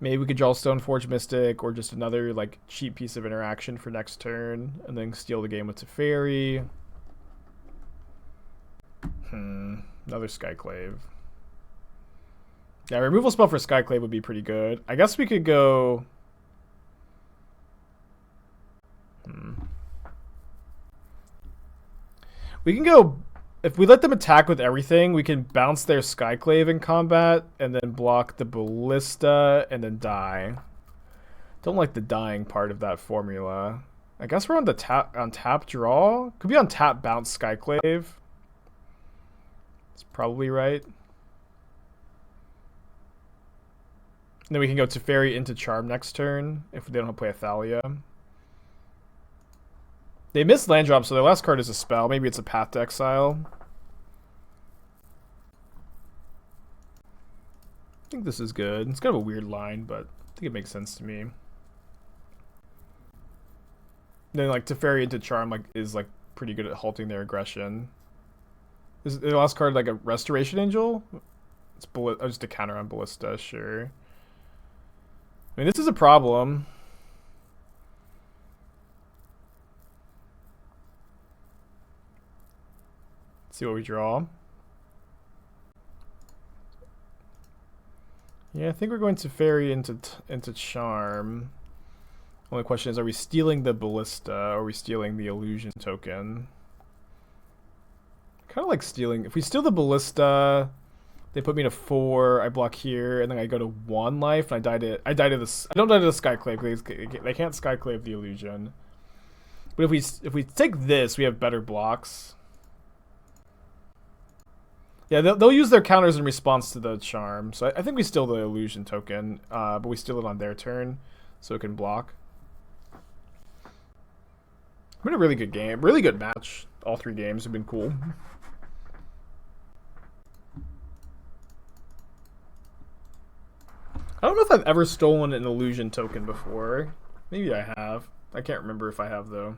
Maybe we could draw Stoneforge Mystic or just another like cheap piece of interaction for next turn and then steal the game with Teferi. Another Skyclave. Yeah, removal spell for Skyclave would be pretty good. I guess we could go... We can go... If we let them attack with everything, we can bounce their Skyclave in combat and then block the Ballista and then die. Don't like the dying part of that formula. I guess we're on the tap draw. Could be on tap bounce Skyclave. It's probably right. And then we can go Teferi into Charm next turn if they don't play a Thalia. They missed land drop, so their last card is a spell. Maybe it's a Path to Exile. I think this is good. It's kind of a weird line, but I think it makes sense to me. Then like Teferi into Charm is pretty good at halting their aggression. Is the last card like a Restoration Angel? It's just a counter on Ballista, sure. I mean, this is a problem. Let's see what we draw. Yeah, I think we're going to Teferi into Charm. Only question is, are we stealing the Ballista or are we stealing the Illusion token? Kind of like stealing. If we steal the Ballista, they put me to 4. I block here, and then I go to 1 life, and I die to this. I don't die to the Skyclave because they can't Skyclave the Illusion. But if we take this, we have better blocks. Yeah, they'll use their counters in response to the Charm. So I think we steal the Illusion token, but we steal it on their turn, so it can block. Been a really good game, really good match. All 3 games have been cool. I don't know if I've ever stolen an Illusion token before. Maybe I have. I can't remember if I have, though.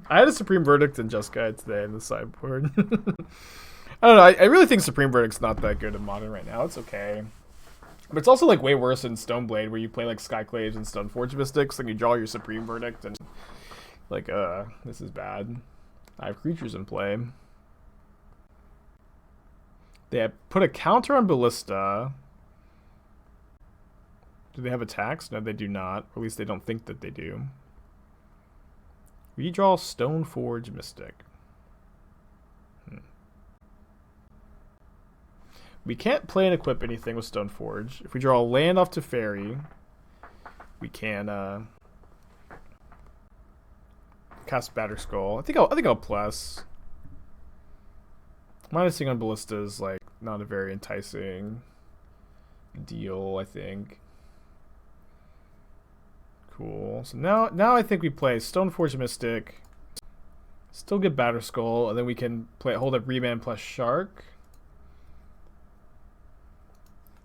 I had a Supreme Verdict in Just Guide today in the sideboard. I don't know. I really think Supreme Verdict's not that good in Modern right now. It's okay. But it's also like way worse in Stoneblade, where you play like Skyclaves and Stoneforge Mystics, and you draw your Supreme Verdict, and like, this is bad. I have creatures in play. They have put a counter on Ballista. Do they have attacks? No, they do not. Or at least they don't think that they do. We draw Stoneforge Mystic. We can't play and equip anything with Stoneforge. If we draw a land off Teferi, we can cast Batterskull. I think I'll plus. Minusing on Ballista is like not a very enticing deal, I think. Cool. So now I think we play Stoneforge Mystic. Still get Batterskull, and then we can hold up Remand plus Shark.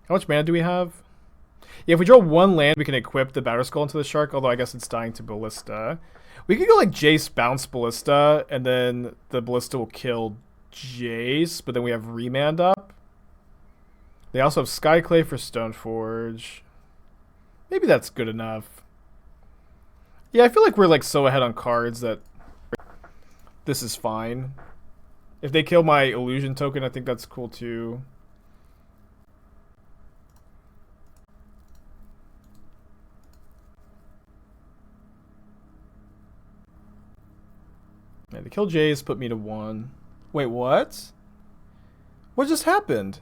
How much mana do we have? Yeah, if we draw one land, we can equip the Batterskull into the Shark, although I guess it's dying to Ballista. We could go like Jace, bounce Ballista, and then the Ballista will kill Jace, but then we have Remand up. They also have Skyclave for Stoneforge. Maybe that's good enough. Yeah, I feel like we're like so ahead on cards that this is fine. If they kill my illusion token, I think that's cool too. Yeah, they killed Jace, put me to 1. Wait, what? What just happened?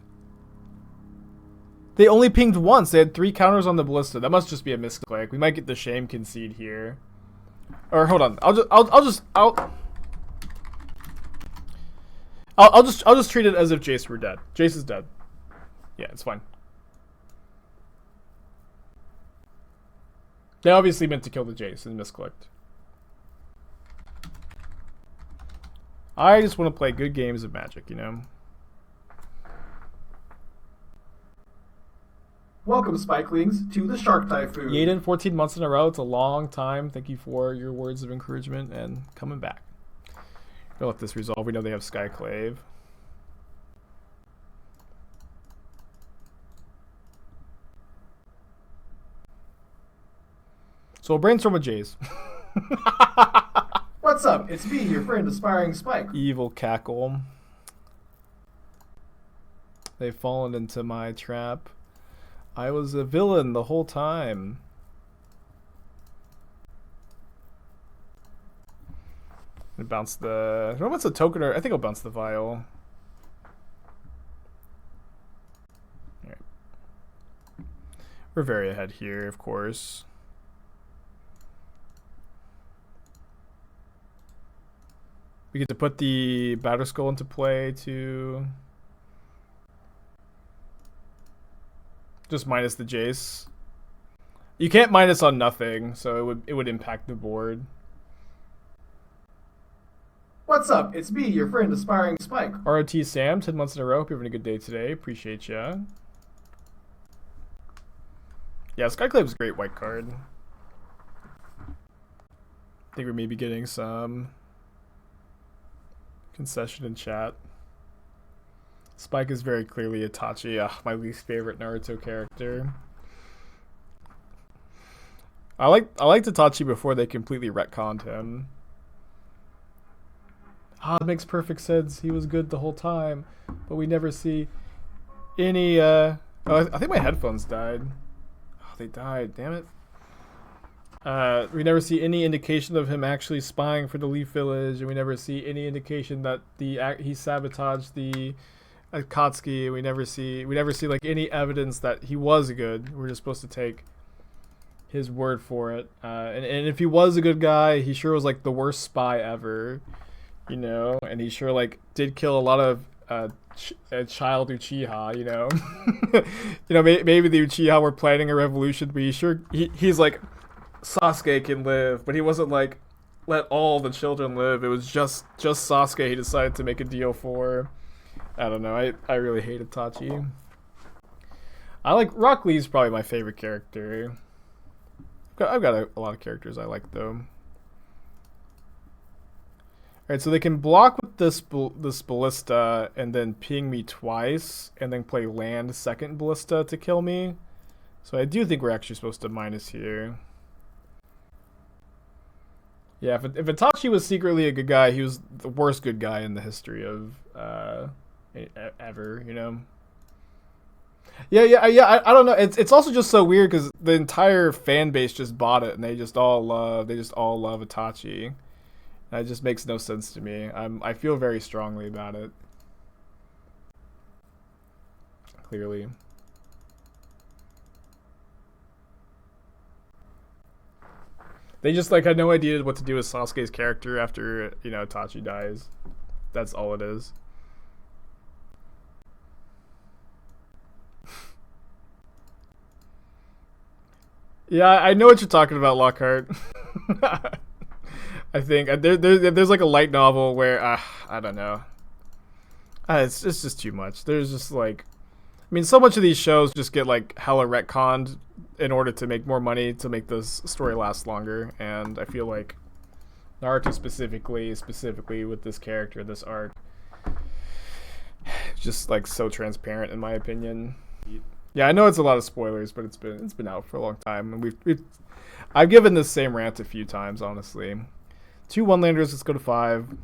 They only pinged once. They had 3 counters on the Ballista. That must just be a misclick. We might get the shame concede here. Or hold on. I'll just treat it as if Jace were dead. Jace is dead. Yeah, it's fine. They obviously meant to kill the Jace and misclicked. I just want to play good games of Magic, you know? Welcome, Spikelings, to the Shark Typhoon. Yaden, 14 months in a row. It's a long time. Thank you for your words of encouragement and coming back. We'll let this resolve. We know they have Skyclave. So we'll brainstorm with Jace. What's up? It's me, your friend, Aspiring Spike. Evil cackle. They've fallen into my trap. I was a villain the whole time. And bounce the... I don't know if it's a token or... I think I'll bounce the vial. Alright. We're very ahead here, of course. We get to put the Batterskull into play to... Just minus the Jace. You can't minus on nothing, so it would impact the board. What's up? It's me, your friend, Aspiring Spike. ROT Sam, 10 months in a row. Hope you're having a good day today. Appreciate ya. Yeah, Skyclave's a great white card. I think we may be getting some concession in chat. Spike is very clearly Itachi, my least favorite Naruto character. I liked Itachi before they completely retconned him. It makes perfect sense. He was good the whole time, but we never see any. Oh, I think my headphones died. Oh, they died. Damn it. We never see any indication of him actually spying for the Leaf Village, and we never see any indication that he sabotaged the Akatsuki. We never see like any evidence that he was good. We're just supposed to take his word for it. And if he was a good guy, he sure was like the worst spy ever, you know. And he sure like did kill a lot of child Uchiha, you know. You know, maybe the Uchiha were planning a revolution, but he's like, Sasuke can live, but he wasn't like, let all the children live. It was just Sasuke he decided to make a deal for. I don't know. I really hate Itachi. I like Rock Lee's probably my favorite character. I've got a lot of characters I like though. Alright, so they can block with this Ballista and then ping me twice and then play land second Ballista to kill me. So I do think we're actually supposed to minus here. Yeah, if Itachi was secretly a good guy, he was the worst good guy in the history of ever, you know. Yeah. I don't know. It's also just so weird because the entire fan base just bought it and they just all love Itachi. That just makes no sense to me. I feel very strongly about it. Clearly. They just like had no idea what to do with Sasuke's character after, you know, Itachi dies. That's all it is. Yeah, I know what you're talking about, Lockhart. I think there's like a light novel where I don't know. It's just too much. There's just like mean, so much of these shows just get like hella retconned in order to make more money to make this story last longer, and I feel like Naruto specifically with this character, this arc, just like so transparent in my opinion. Yeah, I know it's a lot of spoilers, but it's been out for a long time, and I've given this same rant a few times, honestly. 2 1-landers, let's go to 5.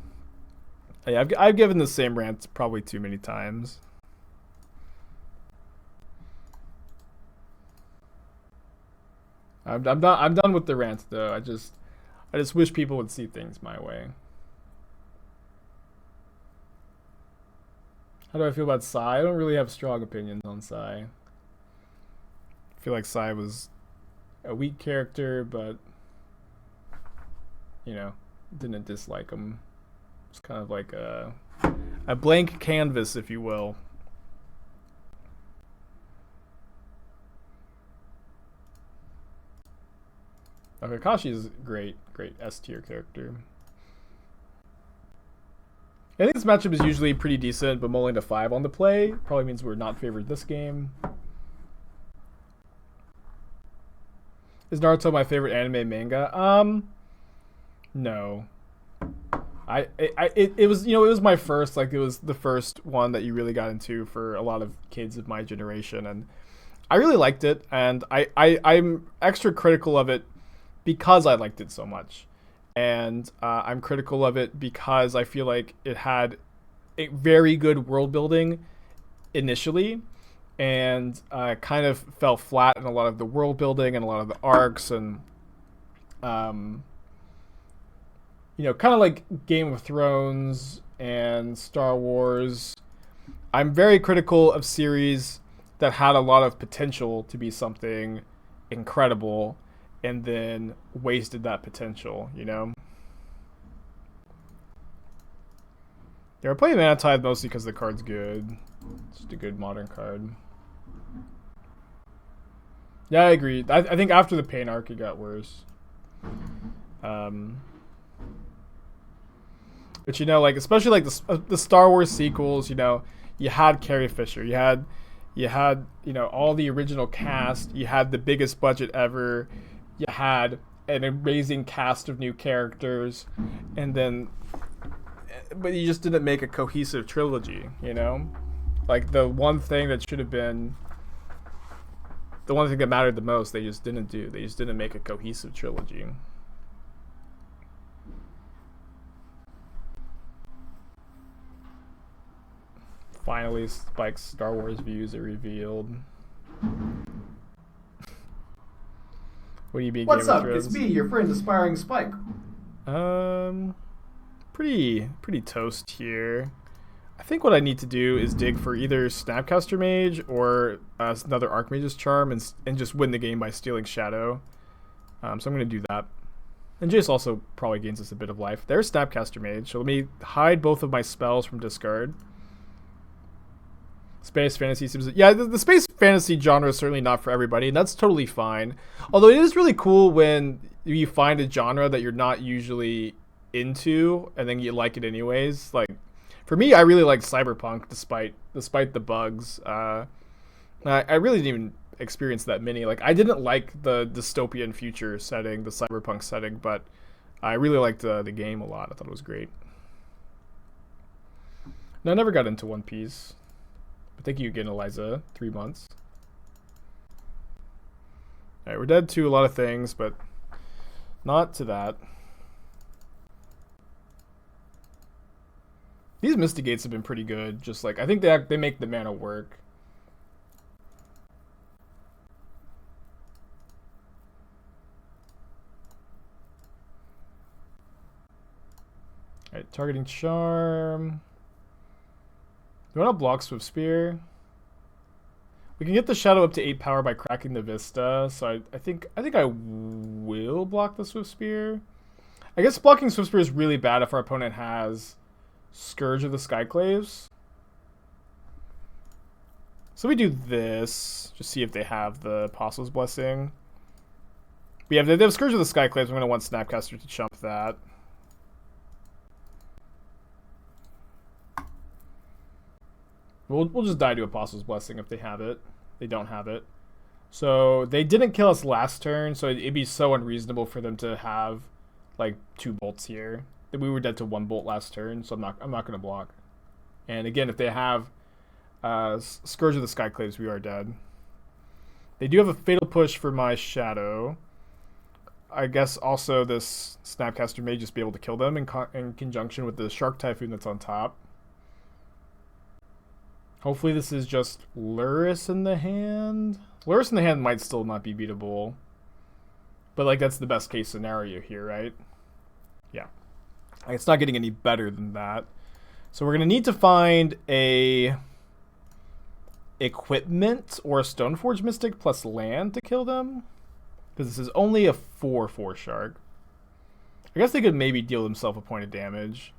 Yeah, I've given the same rant probably too many times. I'm done with the rant though. I just wish people would see things my way. How do I feel about Sai? I don't really have strong opinions on Sai. I feel like Sai was a weak character, but you know, didn't dislike him. It's kind of like a blank canvas, if you will. Okay, Kashi is great S tier character. I think this matchup is usually pretty decent, but mulling to 5 on the play probably means we're not favored this game. Is Naruto my favorite anime manga? No. It was, you know, it was my first, like, it was the first one that you really got into for a lot of kids of my generation, and I really liked it, and I'm extra critical of it because I liked it so much. And I'm critical of it because I feel like it had a very good world building initially, and kind of fell flat in a lot of the world building and a lot of the arcs, and you know, kind of like Game of Thrones and Star Wars. I'm very critical of series that had a lot of potential to be something incredible and then wasted that potential, you know? Yeah, we're playing Mana Tithe mostly because the card's good. It's just a good modern card. Yeah, I agree. I think after the Pain arc, it got worse. But, you know, like, especially like the Star Wars sequels, you know, you had Carrie Fisher, you had, you know, all the original cast, you had the biggest budget ever, you had an amazing cast of new characters, and then, but you just didn't make a cohesive trilogy, you know? Like, the one thing that should have been, the one thing that mattered the most, they just didn't do. They just didn't make a cohesive trilogy. Finally, Spike's Star Wars views are revealed. What do you mean? What's up? It's me, your friend, Aspiring Spike. Pretty toast here. I think what I need to do is dig for either Snapcaster Mage or another Archmage's Charm and just win the game by stealing Shadow. So I'm going to do that. And Jace also probably gains us a bit of life. There's Snapcaster Mage. So let me hide both of my spells from discard. Space fantasy seems... Yeah, the space fantasy genre is certainly not for everybody, and that's totally fine. Although it is really cool when you find a genre that you're not usually into, and then you like it anyways. Like, for me, I really like Cyberpunk, despite the bugs. I really didn't even experience that many. Like, I didn't like the dystopian future setting, the Cyberpunk setting, but I really liked the game a lot. I thought it was great. No, I never got into One Piece. Thank you again, Eliza. 3 months. Alright, we're dead to a lot of things, but not to that. These Mystigates have been pretty good. Just like, I think they make the mana work. Alright, targeting Charm. Do you want to block Swift Spear? We can get the Shadow up to 8 power by cracking the Vista, so I think I will block the Swift Spear. I guess blocking Swift Spear is really bad if our opponent has Scourge of the Skyclaves. So we do this, just see if they have the Apostle's Blessing. But yeah, if they have Scourge of the Skyclaves, I'm going to want Snapcaster to chump that. We'll just die to Apostle's Blessing if they have it. They don't have it. So they didn't kill us last turn, so it'd be so unreasonable for them to have like 2 bolts here. We were dead to 1 bolt last turn, so I'm not gonna block. And again, if they have Scourge of the Skyclaves, we are dead. They do have a Fatal Push for my Shadow. I guess also this Snapcaster may just be able to kill them in conjunction with the Shark Typhoon that's on top. Hopefully this is just Lurrus in the hand. Lurrus in the hand might still not be beatable. But like that's the best case scenario here, right? Yeah. It's not getting any better than that. So we're going to need to find a equipment or a Stoneforge Mystic plus land to kill them. Because this is only a 4/4 shark. I guess they could maybe deal themselves a point of damage.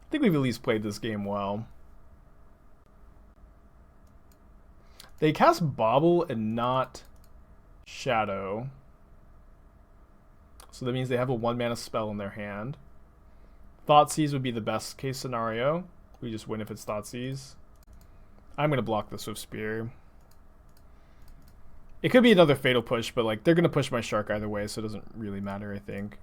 I think we've at least played this game well. They cast Bauble and not Shadow. So that means they have a 1-mana spell in their hand. Thoughtseize would be the best case scenario. We just win if it's Thoughtseize. I'm going to block the Swift Spear. It could be another Fatal Push, but like they're going to push my Shark either way, so it doesn't really matter, I think.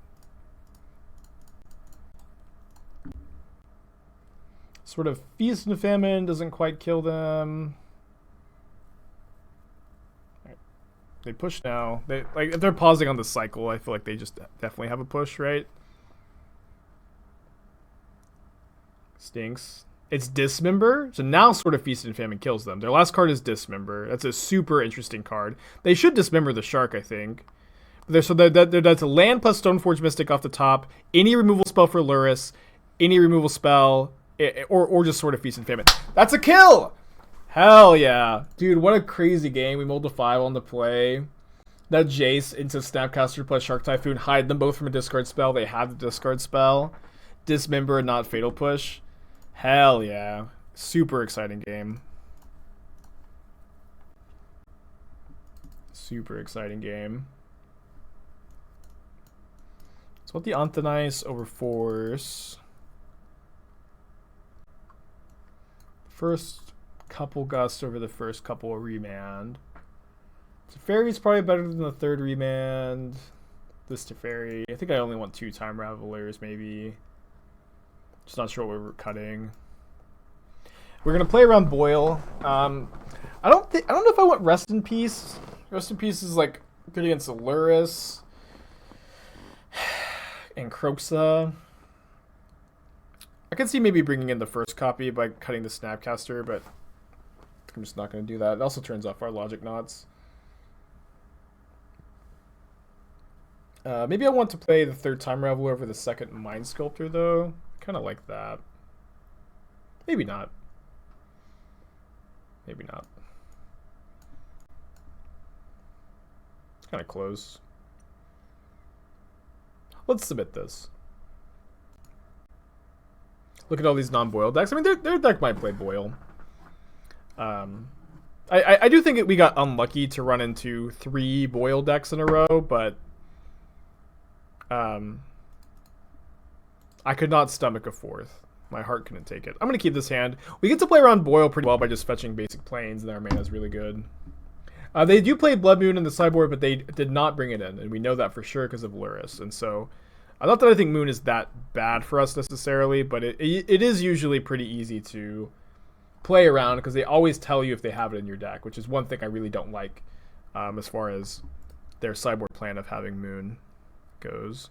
Sort of Feast and Famine doesn't quite kill them. Right. They push now. They like if they're pausing on the cycle, I feel like they just definitely have a push, right? Stinks. It's Dismember, so now sort of Feast and Famine kills them. Their last card is Dismember. That's a super interesting card. They should Dismember the Shark, I think. They're that's a land plus Stoneforge Mystic off the top. Any removal spell for Lurrus. Any removal spell, or just sort of Feast and Famine. That's a kill! Hell yeah. Dude, what a crazy game. We mulled a 5 on the play. That Jace into Snapcaster plus Shark Typhoon. Hide them both from a discard spell. They have the discard spell. Dismember and not Fatal Push. Hell yeah. Super exciting game. Super exciting game. So what the Anthonice over Force. First couple Gust over the first couple of Remand. Teferi's probably better than the third Remand. This Teferi. I think I only want 2 Time Ravelers maybe. Just not sure what we're cutting. We're gonna play around Boil. I don't know if I want Rest in Peace. Rest in Peace is like good against Lurrus and Kroxa. I can see maybe bringing in the first copy by cutting the Snapcaster, but I'm just not gonna do that. It also turns off our Logic Knots. Maybe I want to play the third Time Raveler over the second Mind Sculptor though. Kind of like that. Maybe not. Maybe not. It's kind of close. Let's submit this. Look at all these non-Boil decks. I mean, their deck might play Boil. I do think we got unlucky to run into 3 Boil decks in a row, but I could not stomach a 4th. My heart couldn't take it. I'm going to keep this hand. We get to play around Boil pretty well by just fetching basic planes, and our mana is really good. They do play Blood Moon in the sideboard, but they did not bring it in, and we know that for sure because of Lurrus. And so, not that I think Moon is that bad for us necessarily, but it is usually pretty easy to play around because they always tell you if they have it in your deck, which is one thing I really don't like as far as their sideboard plan of having Moon goes.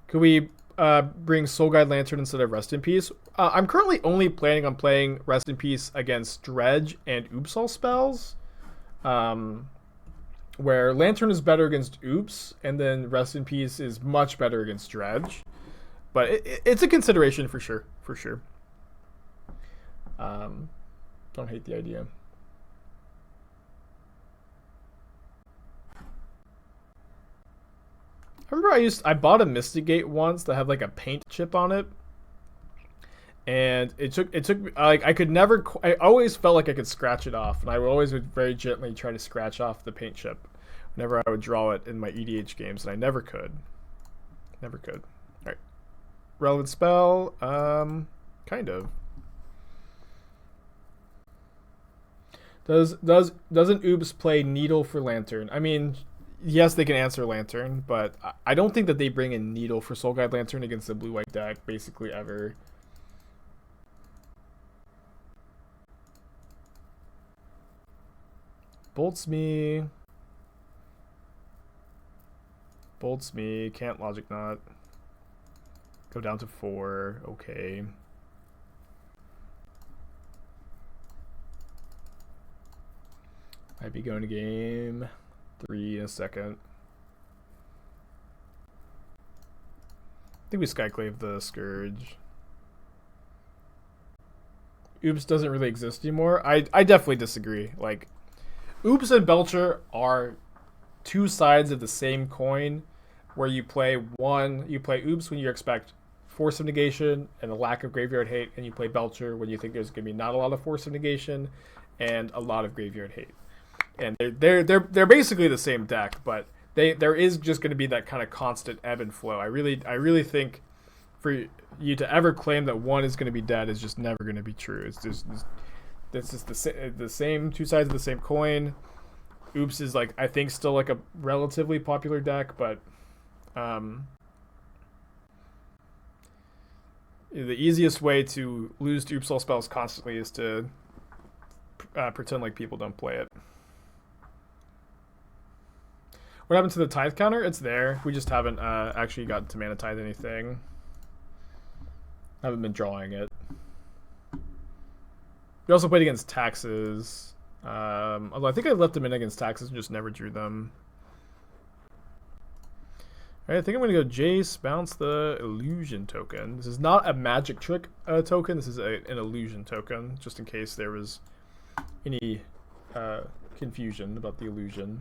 Could we bring Soul Guide Lantern instead of Rest in Peace? I'm currently only planning on playing Rest in Peace against Dredge and Oops all spells. Where Lantern is better against Oops, and then Rest in Peace is much better against Dredge. But it's a consideration for sure. For sure. Don't hate the idea. I remember I bought a Mystic Gate once that had like a paint chip on it, and it took like I could never. I always felt like I could scratch it off, and I always would very gently try to scratch off the paint chip whenever I would draw it in my EDH games, and I never could. Never could. All right, relevant spell? Kind of. Doesn't Oops play Needle for Lantern? I mean, yes, they can answer Lantern, but I don't think that they bring in Needle for Soul Guide Lantern against the blue-white deck basically ever. Bolts me, can't Logic Knot. Go down to 4, okay. Might be going to game 3 in a second. I think we Skyclave the Scourge. Oops doesn't really exist anymore. I definitely disagree. Like, Oops and Belcher are two sides of the same coin, where you play Oops when you expect Force of Negation and a lack of graveyard hate, and you play Belcher when you think there's going to be not a lot of Force of Negation and a lot of graveyard hate. And they're basically the same deck, but there is just going to be that kind of constant ebb and flow. I really think for you to ever claim that one is going to be dead is just never going to be true. It's just the same two sides of the same coin. Oops is like, I think, still like a relatively popular deck, but the easiest way to lose to Oops all spells constantly is to pretend like people don't play it. What happened to the Tithe counter? It's there. We just haven't actually gotten to Mana Tithe anything. Haven't been drawing it. We also played against Taxes. Although I think I left them in against Taxes and just never drew them. Alright, I think I'm going to go Jace, bounce the Illusion token. This is not a magic trick token. This is an Illusion token, just in case there was any confusion about the Illusion.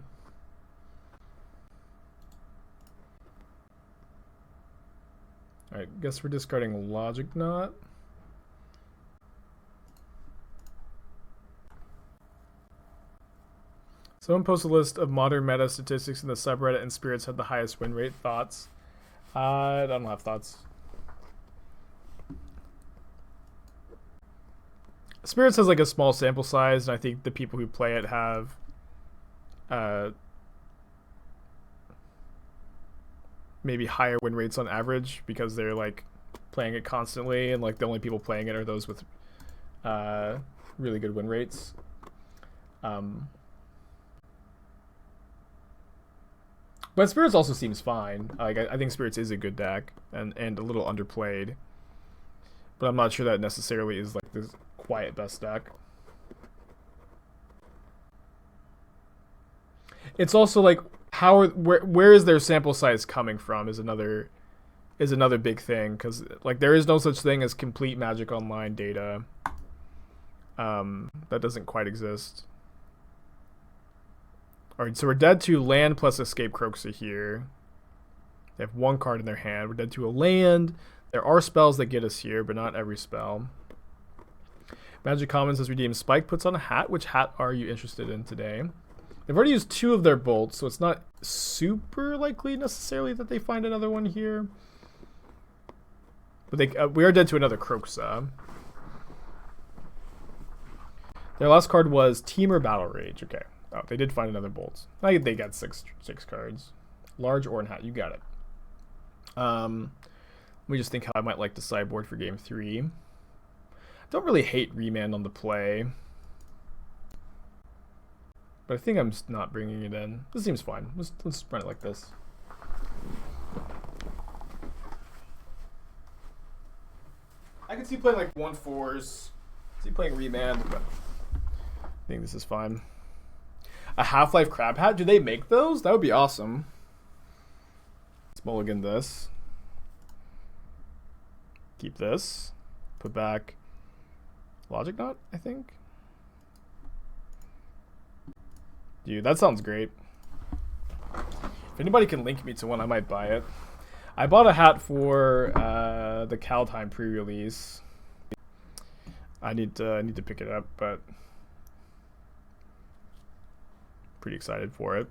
Alright, guess we're discarding Logic Knot. Someone posted a list of modern meta statistics in the subreddit, and Spirits had the highest win rate. Thoughts? I don't have thoughts. Spirits has like a small sample size, and I think the people who play it have maybe higher win rates on average because they're like playing it constantly, and like the only people playing it are those with really good win rates. But Spirits also seems fine. Like I think Spirits is a good deck and a little underplayed. But I'm not sure that necessarily is like the quiet best deck. It's also like where is their sample size coming from is another big thing, because like there is no such thing as complete Magic Online data. That doesn't quite exist. Alright, so we're dead to land plus Escape Croxa here. They have one card in their hand. We're dead to a land. There are spells that get us here, but not every spell. Magic Commons has redeemed Spike puts on a hat. Which hat are you interested in today? They've already used 2 of their bolts, so it's not super likely necessarily that they find another one here. But we are dead to another Croxa. Their last card was Teamer Battle Rage. Okay. Oh, they did find another bolt. I think they got six cards. Large Orin Hat, you got it. Let me just think how I might like to sideboard for game 3. Don't really hate Remand on the play, but I think I'm just not bringing it in. This seems fine. Let's run it like this. I could see playing like 1/4s. See playing Remand, but I think this is fine. A Half-Life Crab Hat? Do they make those? That would be awesome. Let's mulligan this. Keep this. Put back Logic Knot, I think. Dude, that sounds great. If anybody can link me to one, I might buy it. I bought a hat for the Kaldheim pre-release. I need to pick it up, but pretty excited for it.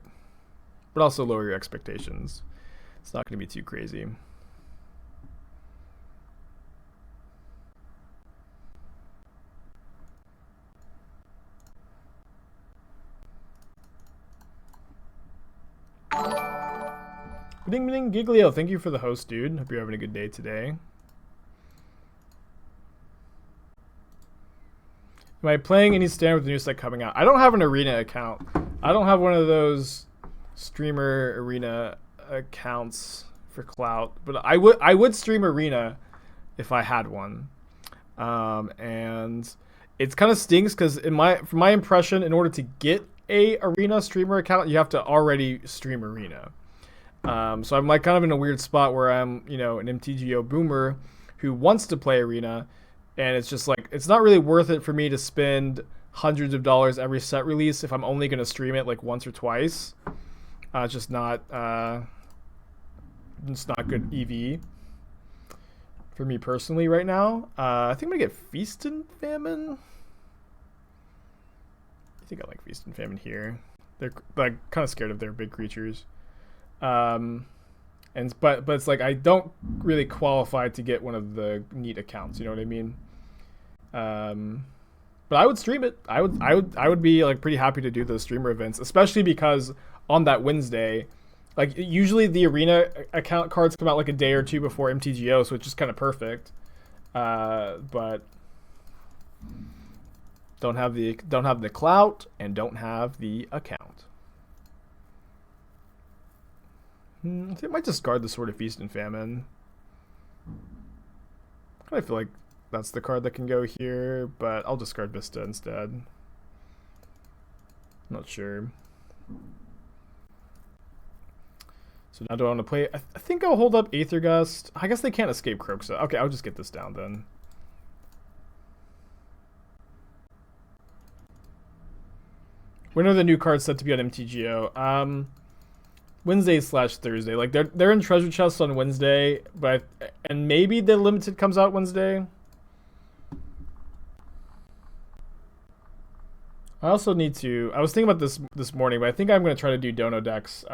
But also lower your expectations. It's not going to be too crazy. Ding ding Giglio, thank you for the host, dude. Hope you're having a good day today. Am I playing any standard with the new set coming out? I don't have an arena account. I don't have one of those streamer arena accounts for clout, but I would stream arena if I had one. And it kind of stinks because from my impression, in order to get a arena streamer account, you have to already stream arena. So I'm like kind of in a weird spot where I'm, you know, an MTGO boomer who wants to play arena, and it's just like it's not really worth it for me to spend hundreds of dollars every set release if I'm only going to stream it like once or twice. It's just not good EV for me personally right now. I think I'm gonna get Feast and Famine. I think I like Feast and Famine here. They're like kind of scared of their big creatures. But it's like I don't really qualify to get one of the neat accounts. You know what I mean? But I would stream it. I would be like pretty happy to do those streamer events, especially because on that Wednesday, like usually the arena account cards come out like a day or two before MTGO, so it's just kind of perfect. But don't have the clout and don't have the account. I think I might discard the Sword of Feast and Famine. I feel like that's the card that can go here, but I'll discard Vista instead. I'm not sure. So now do I want to play? I think I'll hold up Aether Gust. I guess they can't escape Kroxa. Okay, I'll just get this down then. When are the new cards set to be on MTGO? Wednesday/Thursday. Like they're in treasure chests on Wednesday, and maybe the limited comes out Wednesday. I also need to. I was thinking about this morning, but I think I'm going to try to do Dono decks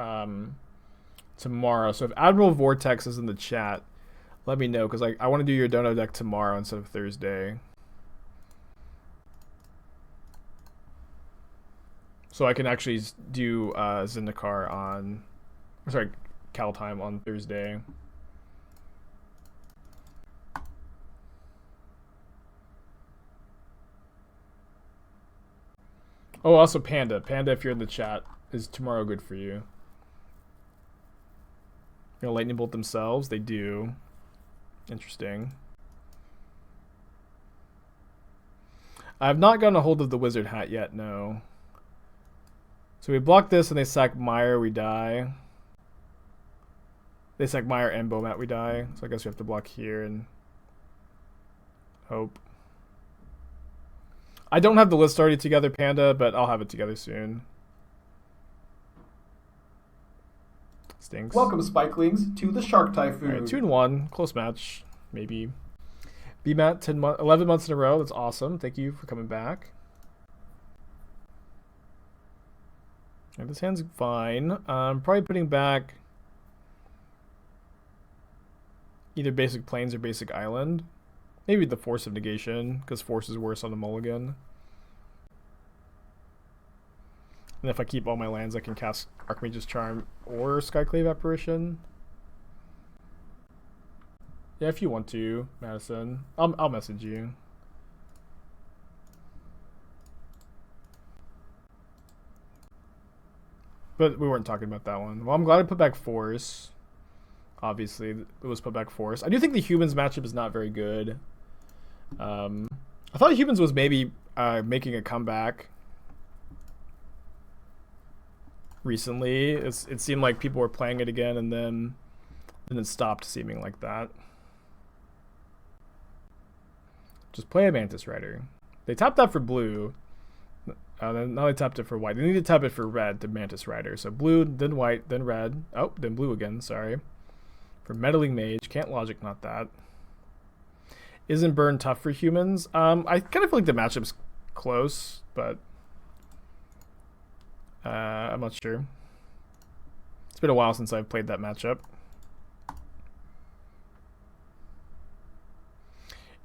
tomorrow. So if Admiral Vortex is in the chat, let me know, because I want to do your Dono deck tomorrow instead of Thursday. So I can actually do Zendikar on, sorry, Kaldheim on Thursday. Oh, also Panda. Panda, if you're in the chat, is tomorrow good for you? You know, Lightning Bolt themselves? They do. Interesting. I have not gotten a hold of the Wizard Hat yet, no. So we block this and they sack Mire, we die. They sack Mire and Bomat, we die. So I guess we have to block here and hope. I don't have the list already together, Panda, but I'll have it together soon. Stinks. Welcome, Spikelings, to the Shark Typhoon. Alright, 2-1. Close match, maybe. BMAT, 11 months in a row. That's awesome. Thank you for coming back. Right, this hand's fine. I'm probably putting back either basic plains or basic island. Maybe the Force of Negation, because Force is worse on the mulligan. And if I keep all my lands, I can cast Archmage's Charm or Skyclave Apparition. Yeah, if you want to, Madison. I'll message you. But we weren't talking about that one. Well, I'm glad I put back Force. Obviously, it was put back Force. I do think the Humans matchup is not very good. I thought Humans was maybe making a comeback recently. It seemed like people were playing it again, and then it stopped seeming like that. Just play a Mantis Rider. They tapped that for blue. Now they tapped it for white. They need to tap it for red to Mantis Rider. So blue, then white, then red. Oh, then blue again, sorry. For Meddling Mage. Can't Logic, not that. Isn't Burn tough for Humans? I kind of feel like the matchup's close, but I'm not sure. It's been a while since I've played that matchup.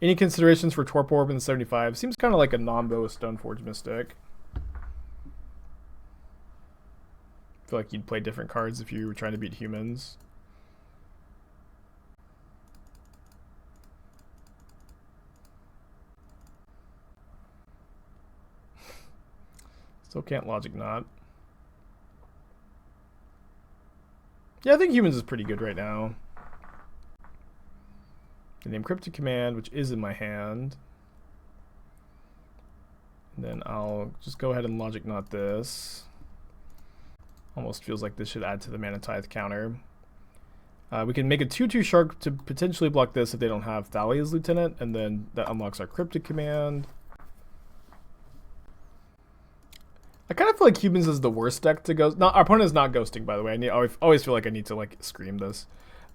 Any considerations for Torpor Orb in 75? Seems kind of like a non-bow with Stoneforge Mystic. I feel like you'd play different cards if you were trying to beat Humans. Still can't Logic Knot. Yeah, I think Humans is pretty good right now. I name Cryptic Command, which is in my hand. And then I'll just go ahead and Logic Knot this. Almost feels like this should add to the Mana Tithe counter. We can make a 2/2 Shark to potentially block this if they don't have Thalia's Lieutenant, and then that unlocks our Cryptic Command. I kind of feel like Humans is the worst deck to ghost. No, our opponent is not ghosting, by the way. I always feel like I need to like scream this,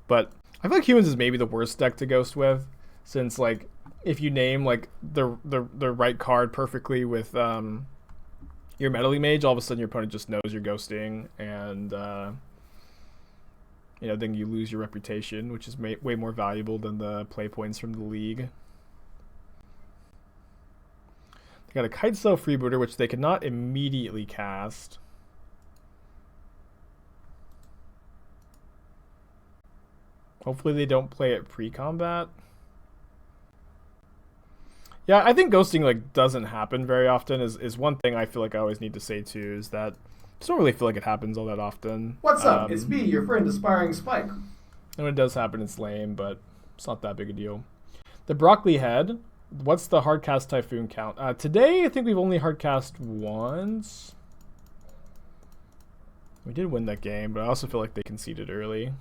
but I feel like Humans is maybe the worst deck to ghost with, since like if you name like the right card perfectly with your Meddling Mage, all of a sudden your opponent just knows you're ghosting, and you know, then you lose your reputation, which is way more valuable than the play points from the league. They got a Kitesail Freebooter, which they cannot immediately cast. Hopefully they don't play it pre-combat. Yeah, I think ghosting like doesn't happen very often is one thing I feel like I always need to say too, is that I just don't really feel like it happens all that often. What's up? It's me, your friend Aspiring Spike. And when it does happen, it's lame, but it's not that big a deal. The Broccoli Head. What's the Hardcast Typhoon count? Today, I think we've only hardcast once. We did win that game, but I also feel like they conceded early.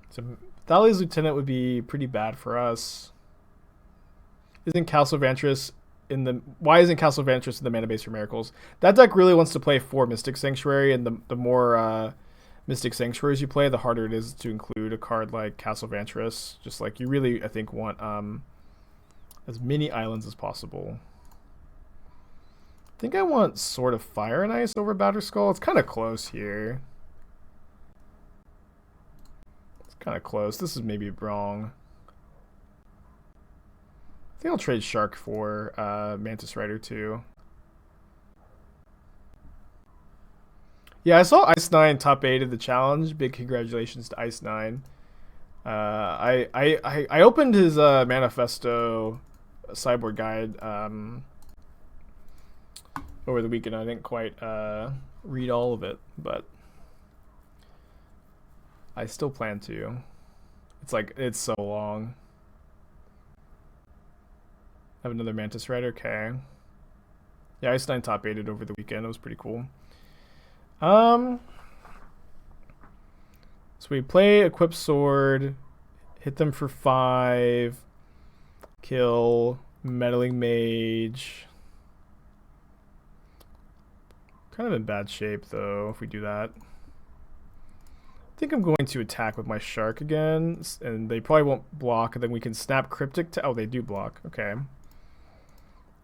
So Thalia's Lieutenant would be pretty bad for us. Isn't Castle Vantress in the... Why isn't Castle Vantress in the mana base for Miracles? That deck really wants to play 4 Mystic Sanctuary, and the more Mystic Sanctuaries you play, the harder it is to include a card like Castle Vantress. Just like you really, I think, want as many islands as possible. I think I want Sword of Fire and Ice over Batterskull. It's kind of close here. It's kind of close. This is maybe wrong. I think I'll trade Shark for Mantis Rider too. Yeah, I saw Ice9 top 8 of the challenge. Big congratulations to Ice9. I opened his manifesto sideboard guide over the weekend. I didn't quite read all of it, but I still plan to. It's so long. Have another Mantis Rider, okay. Yeah, Ice9 top 8'd over the weekend. It was pretty cool. So we play Equip Sword, hit them for 5, kill Meddling Mage. Kind of in bad shape though if we do that. I think I'm going to attack with my Shark again, and they probably won't block, and then we can snap Cryptic Tap. Oh, they do block. Okay.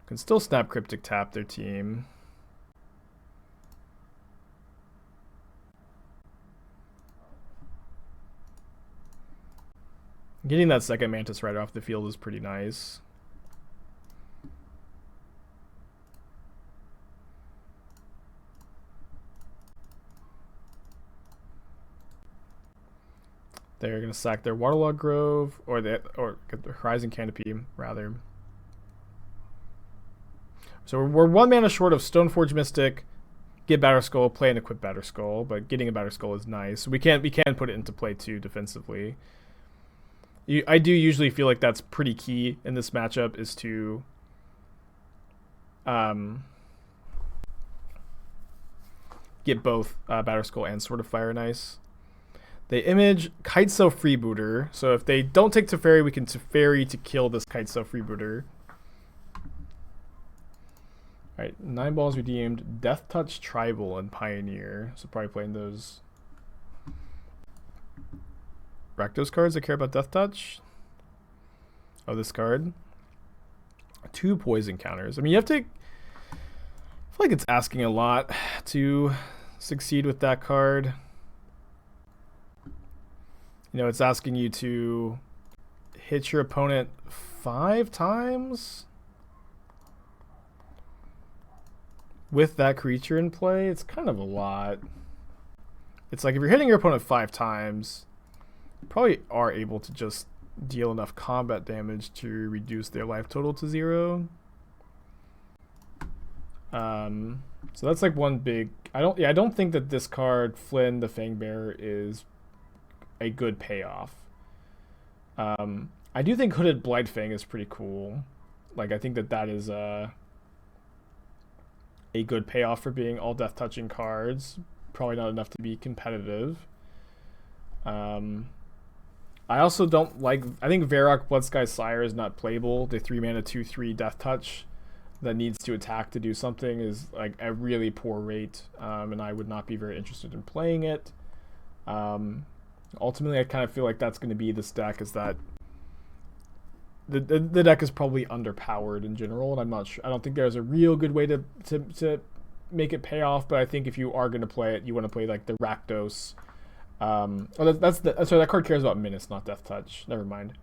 Can still snap Cryptic Tap their team. Getting that second Mantis Rider off the field is pretty nice. They're gonna sack their Waterlog Grove, or get the Horizon Canopy rather. So we're 1 mana short of Stoneforge Mystic, get Batterskull, play and equip Batterskull, but getting a Batterskull is nice. We can put it into play too defensively. I do usually feel like that's pretty key in this matchup, is to get both Batterskull and Sword of Fire and Ice. They image Kitesail Freebooter, so if they don't take Teferi, we can Teferi to kill this Kitesail Freebooter. Alright, 9 balls redeemed. Death Touch, Tribal, and Pioneer. So probably playing those Rakdos cards that care about Death Touch. Oh, this card. 2 poison counters. I mean, you have to... I feel like it's asking a lot to succeed with that card. You know, it's asking you to hit your opponent 5 times with that creature in play. It's kind of a lot. It's like if you're hitting your opponent 5 times, you probably are able to just deal enough combat damage to reduce their life total to 0. So that's like one big. I don't think that this card Flynn the Fangbearer is a good payoff. I do think Hooded Blightfang is pretty cool. Like I think that is a good payoff for being all death touching cards. Probably not enough to be competitive. I also don't like. I think Varrock Bloodsky Sire is not playable. The 3-mana 2/3 death touch that needs to attack to do something is like a really poor rate, and I would not be very interested in playing it. Ultimately, I kind of feel like that's going to be this deck. Is that the deck is probably underpowered in general, and I'm not sure. I don't think there's a real good way to make it pay off. But I think if you are going to play it, you want to play like the Rakdos. Sorry, that card cares about Menace, not Death Touch. Never mind.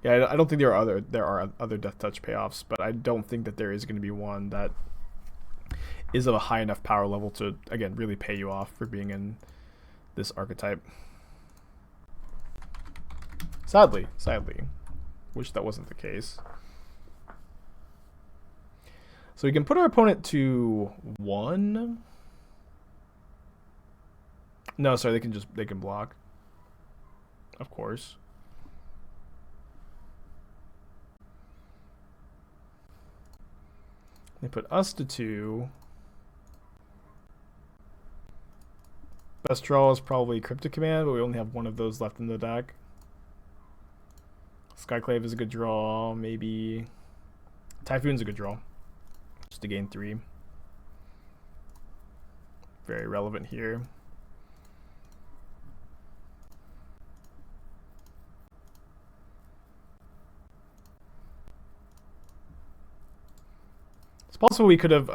Yeah, I don't think there are other Death Touch payoffs, but I don't think that there is going to be one that is of a high enough power level to, again, really pay you off for being in this archetype. Sadly. Wish that wasn't the case. So we can put our opponent to 1. No, sorry, they can block. Of course. They put us to 2. Best draw is probably Cryptic Command, but we only have one of those left in the deck. Skyclave is a good draw, maybe. Typhoon's a good draw. Just to gain 3. Very relevant here. It's possible we could have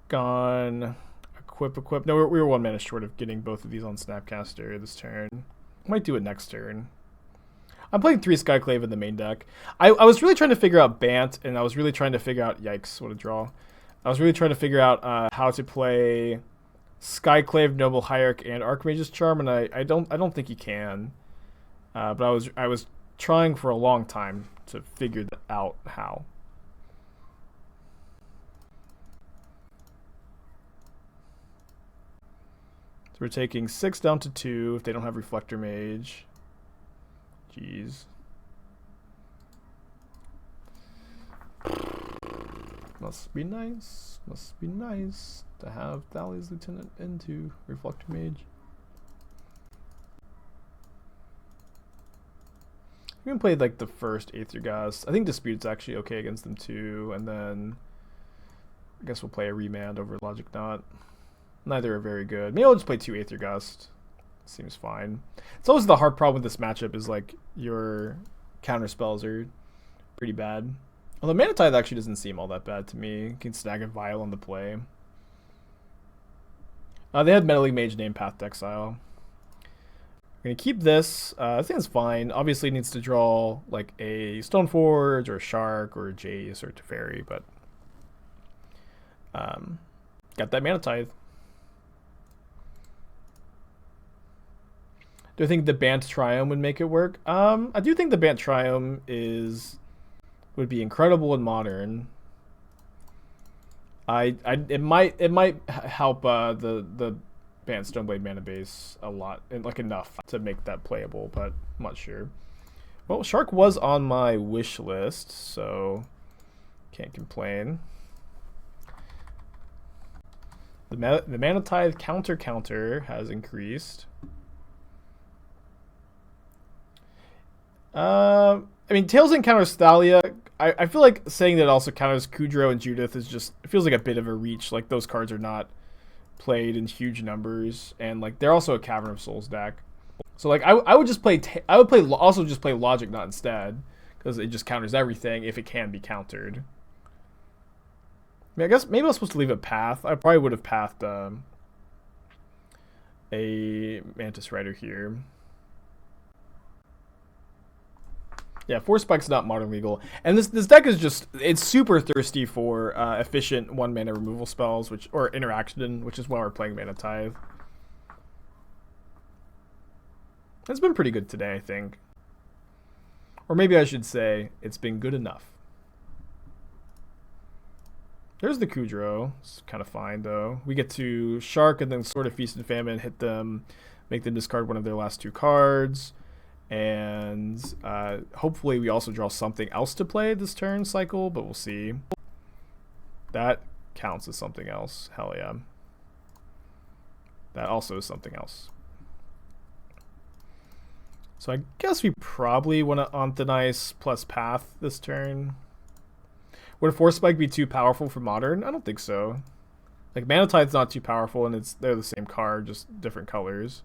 gone equip. No, we were 1 mana short of getting both of these on Snapcaster this turn. Might do it next turn. I'm playing 3 Skyclave in the main deck. I was really trying to figure out Bant, and I was really trying to figure out... Yikes, what a draw. I was really trying to figure out how to play Skyclave, Noble Hierarch, and Archmage's Charm, and I don't think you can. But I was trying for a long time to figure out how. So we're taking 6 down to 2 if they don't have Reflector Mage. Jeez. Must be nice to have Thalia's Lieutenant into Reflector Mage. We can play like the first Aether Gust. I think Dispute's actually okay against them too, and then I guess we'll play a Remand over Logic Knot. Neither are very good. Maybe I'll just play 2 Aether Gust. Seems fine. It's always the hard problem with this matchup is like your counter spells are pretty bad. Although Mana Tithe actually doesn't seem all that bad to me. You can snag a Vial on the play. They had Meddling Mage named Path to Exile. I'm going to keep this. I think it's fine. Obviously it needs to draw like a Stoneforge or a Shark or a Jace or a Teferi, but got that Mana Tithe. Do I think the Bant Triome would make it work? I do think the Bant Triome would be incredible in Modern. It might help the Bant Stoneblade mana base a lot, and like enough to make that playable, but I'm not sure. Well, Shark was on my wish list, so can't complain. The Mana Tithe counter has increased. I mean, Tails counters Thalia. I feel like saying that it also counters Kudro and Judith is just, it feels like a bit of a reach. Like those cards are not played in huge numbers, and like they're also a Cavern of Souls deck. So like I would just play also just play Logic Knot instead, because it just counters everything if it can be countered. I mean, I guess maybe I was supposed to leave it Path. I probably would have pathed a Mantis Rider here. Yeah, Force Spike's not Modern legal. And this deck is just, it's super thirsty for efficient 1-mana removal spells, or interaction, which is why we're playing Mana Tithe. It's been pretty good today, I think. Or maybe I should say, it's been good enough. There's the Kudro. It's kind of fine, though. We get to Shark and then Sword of Feast and Famine, hit them, make them discard one of their last 2 cards. And hopefully we also draw something else to play this turn cycle, but we'll see. That counts as something else. Hell yeah. That also is something else. So I guess we probably want to Anthonize plus Path this turn. Would a Force Spike be too powerful for Modern? I don't think so. Like, Mana Tithe's not too powerful, and they're the same card, just different colors.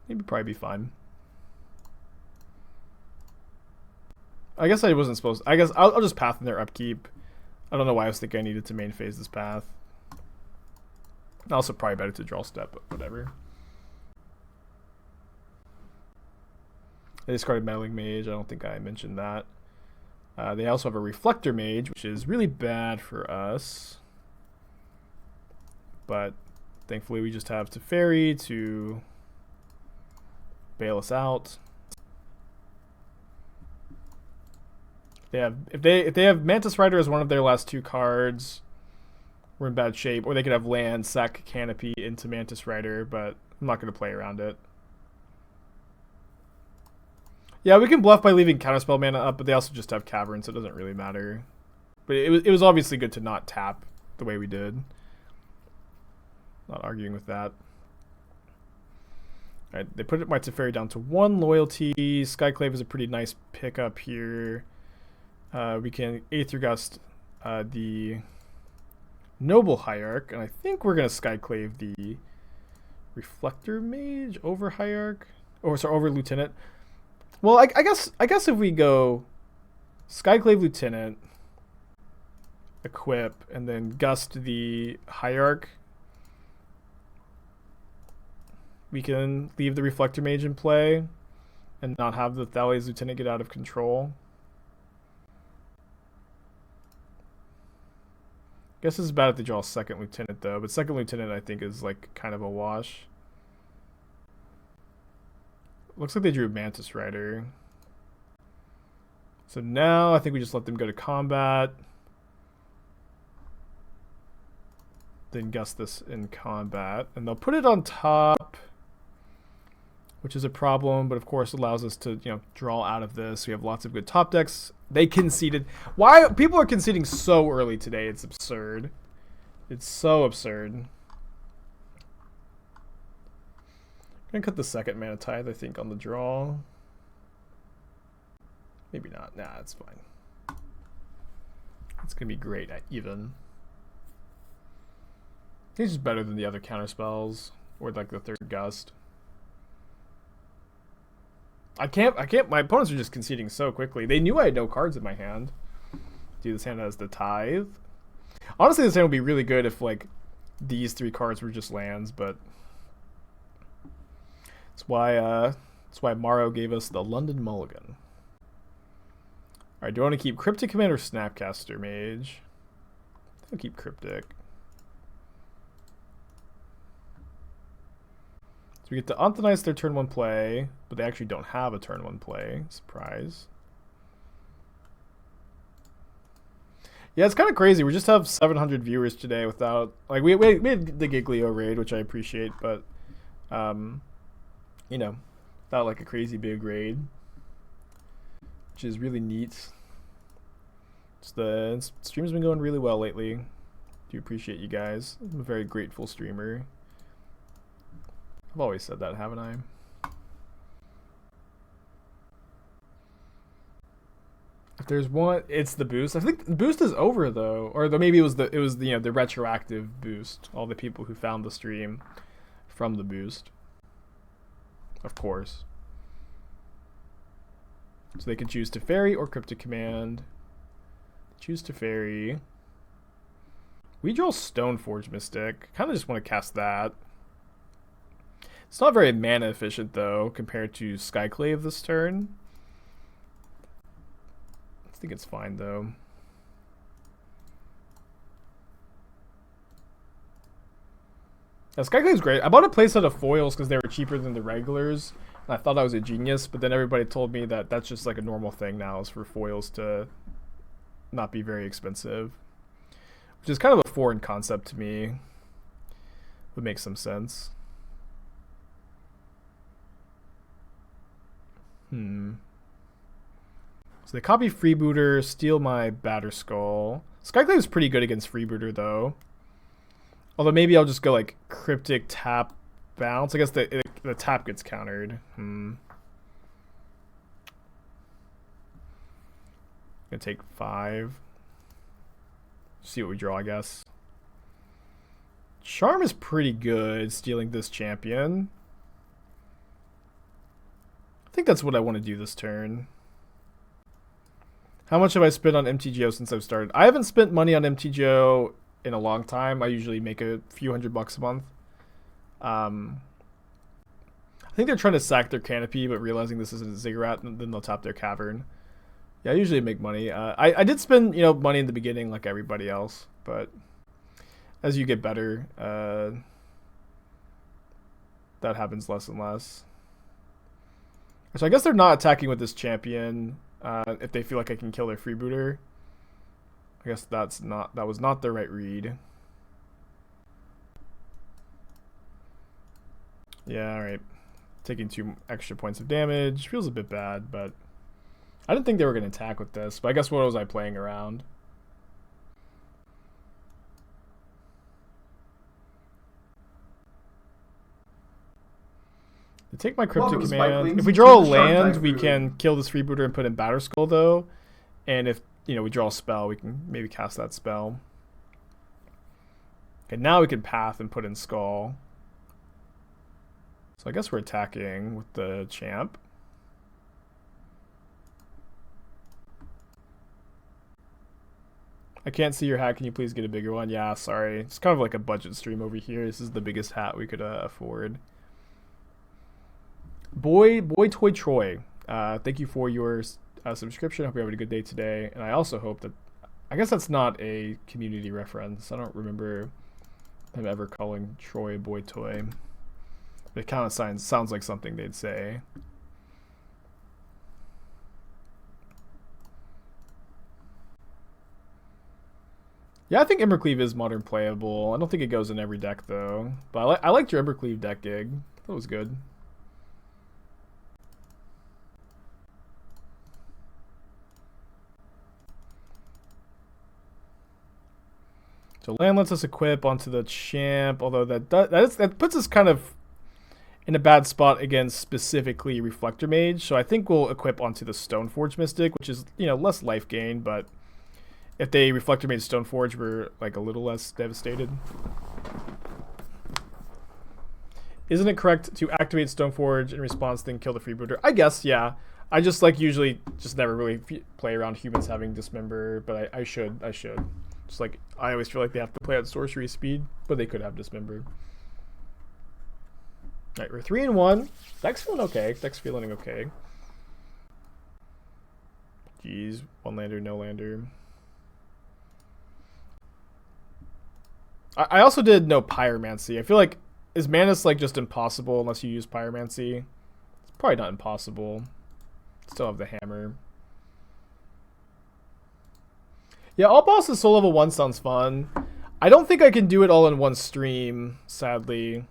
Maybe probably be fine. I guess I wasn't supposed to. I guess I'll just Path in their upkeep. I don't know why I was thinking I needed to main phase this Path. Also probably better to draw step, but whatever. They discarded Meddling Mage. I don't think I mentioned that. They also have a Reflector Mage, which is really bad for us. But thankfully we just have Teferi to bail us out. If they have Mantis Rider as one of their last 2 cards, we're in bad shape. Or they could have land, sack Canopy into Mantis Rider, but I'm not going to play around it. Yeah, we can bluff by leaving Counterspell mana up, but they also just have Cavern, so it doesn't really matter. But it was obviously good to not tap the way we did. Not arguing with that. Alright, they put my Teferi down to 1 loyalty. Skyclave is a pretty nice pickup here. We can Aether Gust the Noble Hierarch, and I think we're going to Skyclave the Reflector Mage over Hierarch. Or sorry, over Lieutenant. Well, I guess if we go Skyclave Lieutenant, equip, and then Gust the Hierarch, we can leave the Reflector Mage in play and not have the Thales Lieutenant get out of control. Guess it's bad if they draw a second Lieutenant, though, but second Lieutenant I think is like kind of a wash. Looks like they drew Mantis Rider. So now I think we just let them go to combat. Then Gust this in combat. And they'll put it on top, which is a problem, but of course allows us to, draw out of this. We have lots of good top decks. They conceded. Why people are conceding so early today? It's absurd. It's so absurd. I'm gonna cut the second Mana Tithe, I think, on the draw. Maybe not. Nah, it's fine. It's gonna be great at even. I think it's just better than the other counter spells or like the third Gust. I can't. My opponents are just conceding so quickly. They knew I had no cards in my hand. Dude, this hand has the Tithe. Honestly, this hand would be really good if like these 3 cards were just lands, but that's why Morrow gave us the London Mulligan. Alright, do I want to keep Cryptic Command or Snapcaster Mage? I'll keep Cryptic. So we get to Anthonize their turn 1 play, but they actually don't have a turn 1 play. Surprise. Yeah, it's kind of crazy. We just have 700 viewers today without... Like, we had the Giglio raid, which I appreciate, but... without like a crazy big raid, which is really neat. The stream's been going really well lately. Do appreciate you guys. I'm a very grateful streamer. I've always said that, haven't I? If there's one, it's the boost. I think the boost is over though, or maybe it was the retroactive boost. All the people who found the stream from the boost. Of course. So they can choose Teferi or Cryptic Command. Choose Teferi. We draw Stoneforge Mystic. Kind of just want to cast that. It's not very mana efficient though, compared to Skyclave this turn. I think it's fine though. Yeah, Skyclave's great. I bought a playset of foils because they were cheaper than the regulars. And I thought I was a genius, but then everybody told me that that's just like a normal thing now, is for foils to not be very expensive. Which is kind of a foreign concept to me. Would make some sense. So they copy Freebooter, steal my Batterskull. Skyclave is pretty good against Freebooter though. Although maybe I'll just go like Cryptic tap bounce. I guess the tap gets countered. Gonna take 5. See what we draw, I guess. Charm is pretty good, stealing this champion. I think that's what I want to do this turn. How much have I spent on MTGO since I've started? I haven't spent money on MTGO in a long time. I usually make a few $100 a month. I think they're trying to sack their canopy, but realizing this isn't a ziggurat, and then they'll tap their cavern. Yeah, I usually make money. I did spend money in the beginning like everybody else, but as you get better, that happens less and less. So I guess they're not attacking with this champion if they feel like I can kill their freebooter. I guess that was not the right read. Yeah, alright. Taking 2 extra points of damage. Feels a bit bad, but I didn't think they were going to attack with this. But I guess what was I playing around? To take my Cryptic Command. If we draw a land, we can kill this freebooter and put in Batterskull though. And if we draw a spell, we can maybe cast that spell. Okay, now we can path and put in Skull. So I guess we're attacking with the champ. I can't see your hat. Can you please get a bigger one? Yeah, sorry. It's kind of like a budget stream over here. This is the biggest hat we could afford. Boy Toy Troy, thank you for your subscription. I hope you're having a good day today. And I also hope that, I guess that's not a community reference. I don't remember them ever calling Troy Boy Toy. It kind of sounds like something they'd say. Yeah, I think Embercleave is modern playable. I don't think it goes in every deck though. But I liked your Embercleave deck gig. That was good. So land lets us equip onto the champ, although that puts us kind of in a bad spot against specifically Reflector Mage. So I think we'll equip onto the Stoneforge Mystic, which is less life gain, but if they Reflector Mage Stoneforge, we're like a little less devastated. Isn't it correct to activate Stoneforge in response, then kill the freebooter? I guess, yeah. I just usually just never really play around humans having Dismember, but I should. Just like I always feel like they have to play at sorcery speed, but they could have Dismember. Alright, we're 3-1. Deck's feeling okay. Jeez, 1 lander, no lander. I also did no Pyromancy. I feel like, is Manus like just impossible unless you use Pyromancy? It's probably not impossible. Still have the hammer. Yeah, all bosses soul level 1 sounds fun. I don't think I can do it all in one stream, sadly.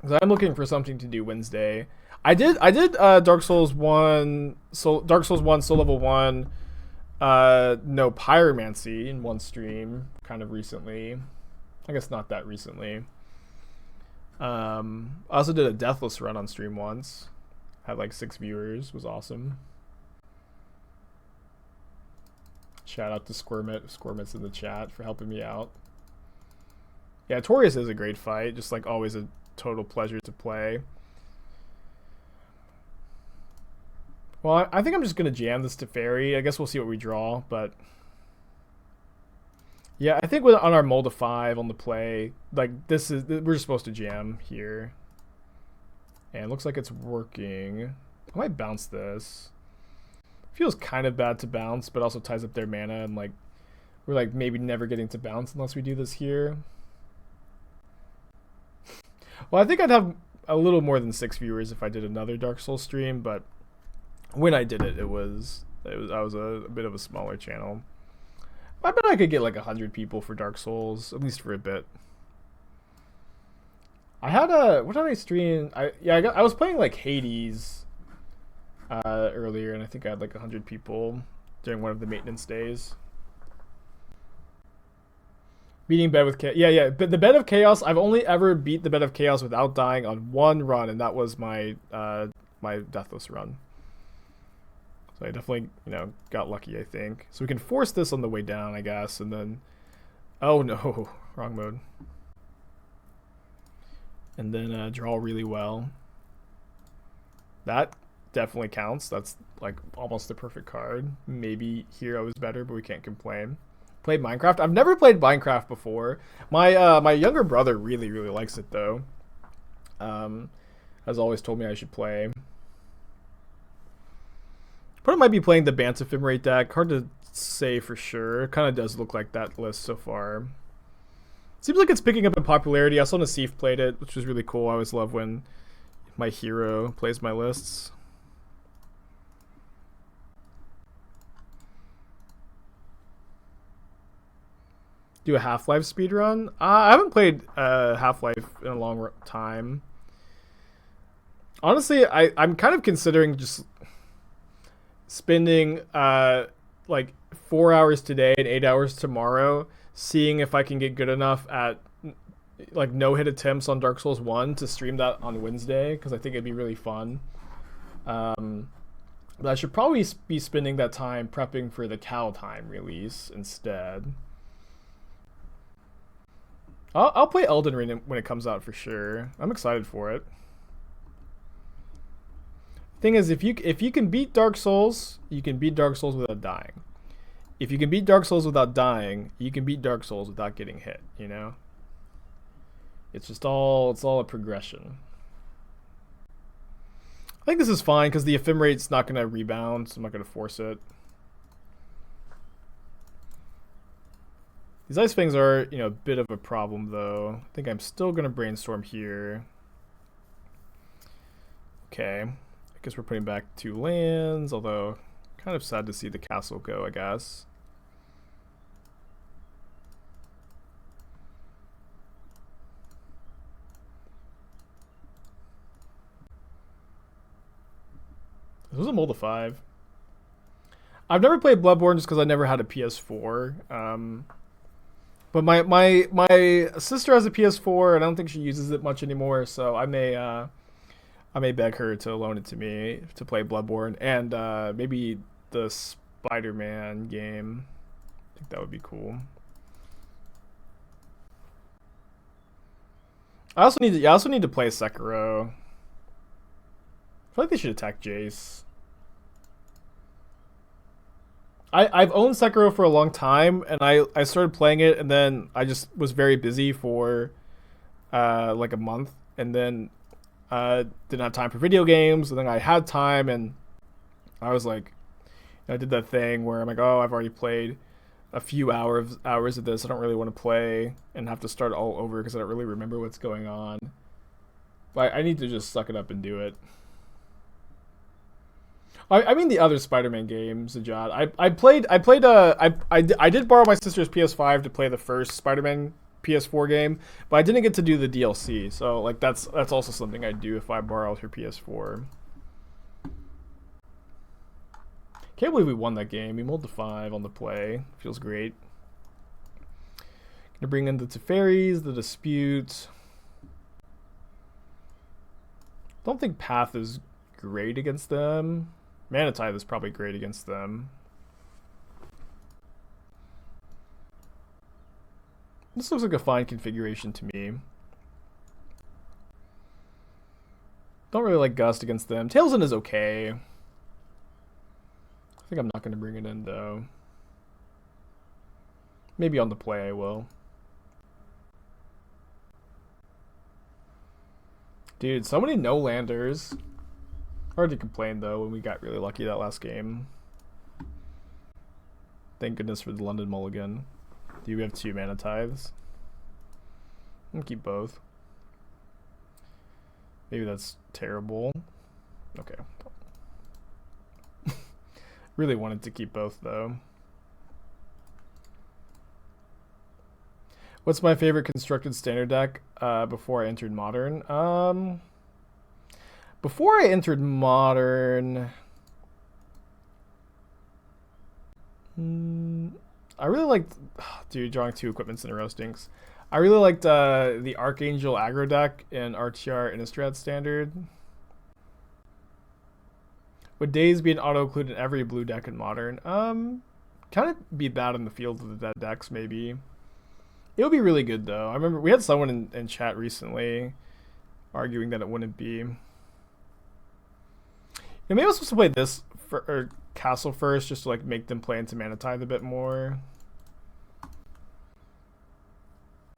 Because I'm looking for something to do Wednesday. I did Dark Souls 1 soul level 1 no Pyromancy in one stream kind of recently. I guess not that recently. I also did a Deathless run on stream once. Had like 6 viewers. Was awesome. Shout out to Squirmit's in the chat for helping me out. Yeah, Torius is a great fight. Just like always a total pleasure to play. Well, I think I'm just going to jam this Teferi. I guess we'll see what we draw, but yeah, I think on our Mold of 5 on the play, like we're just supposed to jam here. And it looks like it's working. I might bounce this. Feels kind of bad to bounce, but also ties up their mana, and like we're like maybe never getting to bounce unless we do this here. Well, I think I'd have a little more than 6 viewers if I did another Dark Souls stream, but when I did it, I was a bit of a smaller channel. I bet I could get like 100 people for Dark Souls, at least for a bit. I had what did I stream? I was playing like Hades earlier, and I think I had like 100 people during one of the maintenance days. Beating Bed with Chaos. Yeah. But the Bed of Chaos, I've only ever beat the Bed of Chaos without dying on one run, and that was my my Deathless run. So I definitely, got lucky, I think. So we can force this on the way down, I guess, and then... Oh, no. Wrong mode. And then draw really well. That definitely counts. That's, like, almost the perfect card. Maybe Hero is better, but we can't complain. Played Minecraft. I've never played Minecraft before. My younger brother really, really likes it, though. Has always told me I should play. But I might be playing the Bant Ephemerate deck. Hard to say for sure. It kind of does look like that list so far. Seems like it's picking up in popularity. I saw Nassif played it, which was really cool. I always love when my hero plays my lists. Do a Half-Life speedrun? I haven't played Half-Life in a long time. Honestly, I'm kind of considering just spending like 4 hours today and 8 hours tomorrow, seeing if I can get good enough at like no-hit attempts on Dark Souls 1 to stream that on Wednesday, because I think it'd be really fun. But I should probably be spending that time prepping for the Kaldheim release instead. I'll play Elden Ring when it comes out for sure. I'm excited for it. Thing is, if you can beat Dark Souls, you can beat Dark Souls without dying. If you can beat Dark Souls without dying, you can beat Dark Souls without getting hit, It's just it's all a progression. I think this is fine because the Ephemerate's not going to rebound, so I'm not going to force it. These Ice Fangs are, a bit of a problem, though. I think I'm still going to Brainstorm here. Okay. I guess we're putting back 2 lands, although kind of sad to see the castle go, I guess. This was a mold of 5. I've never played Bloodborne just because I never had a PS4. But my sister has a PS4, and I don't think she uses it much anymore, so I may beg her to loan it to me to play Bloodborne and maybe the Spider-Man game. I think that would be cool. I also need to play Sekiro. I feel like they should attack Jace. I've owned Sekiro for a long time, and I started playing it, and then I just was very busy for like a month, and then didn't have time for video games, and then I had time, and I was like, I did that thing where I'm like, oh, I've already played a few hours of this. I don't really want to play and have to start all over because I don't really remember what's going on. But I need to just suck it up and do it. I mean the other Spider-Man games, Ajad. I did borrow my sister's PS5 to play the first Spider-Man PS4 game, but I didn't get to do the DLC. So like that's also something I'd do if I borrowed her PS4. Can't believe we won that game. We mulled the 5 on the play. Feels great. Gonna bring in the Teferis, the Dispute. Don't think Path is great against them. Mana Tithe is probably great against them. This looks like a fine configuration to me. Don't really like Gust against them. Tailsin is okay. I think I'm not going to bring it in, though. Maybe on the play I will. Dude, so many no-landers. Hard to complain, though, when we got really lucky that last game. Thank goodness for the London Mulligan. Do we have 2 Mana Tithes? I'm gonna keep both. Maybe that's terrible. Okay. Really wanted to keep both, though. What's my favorite constructed standard deck before I entered Modern? Before I entered Modern... I really liked... Dude, drawing 2 equipments in a row stinks. I really liked the Archangel aggro deck in RTR Innistrad Standard. Would Days be an auto-include in every blue deck in Modern? Kind of be bad in the field of the dead decks, maybe. It would be really good, though. I remember we had someone in chat recently arguing that it wouldn't be. You know, maybe I was supposed to play this or Castle first, just to like make them play into Mana Tithe a bit more.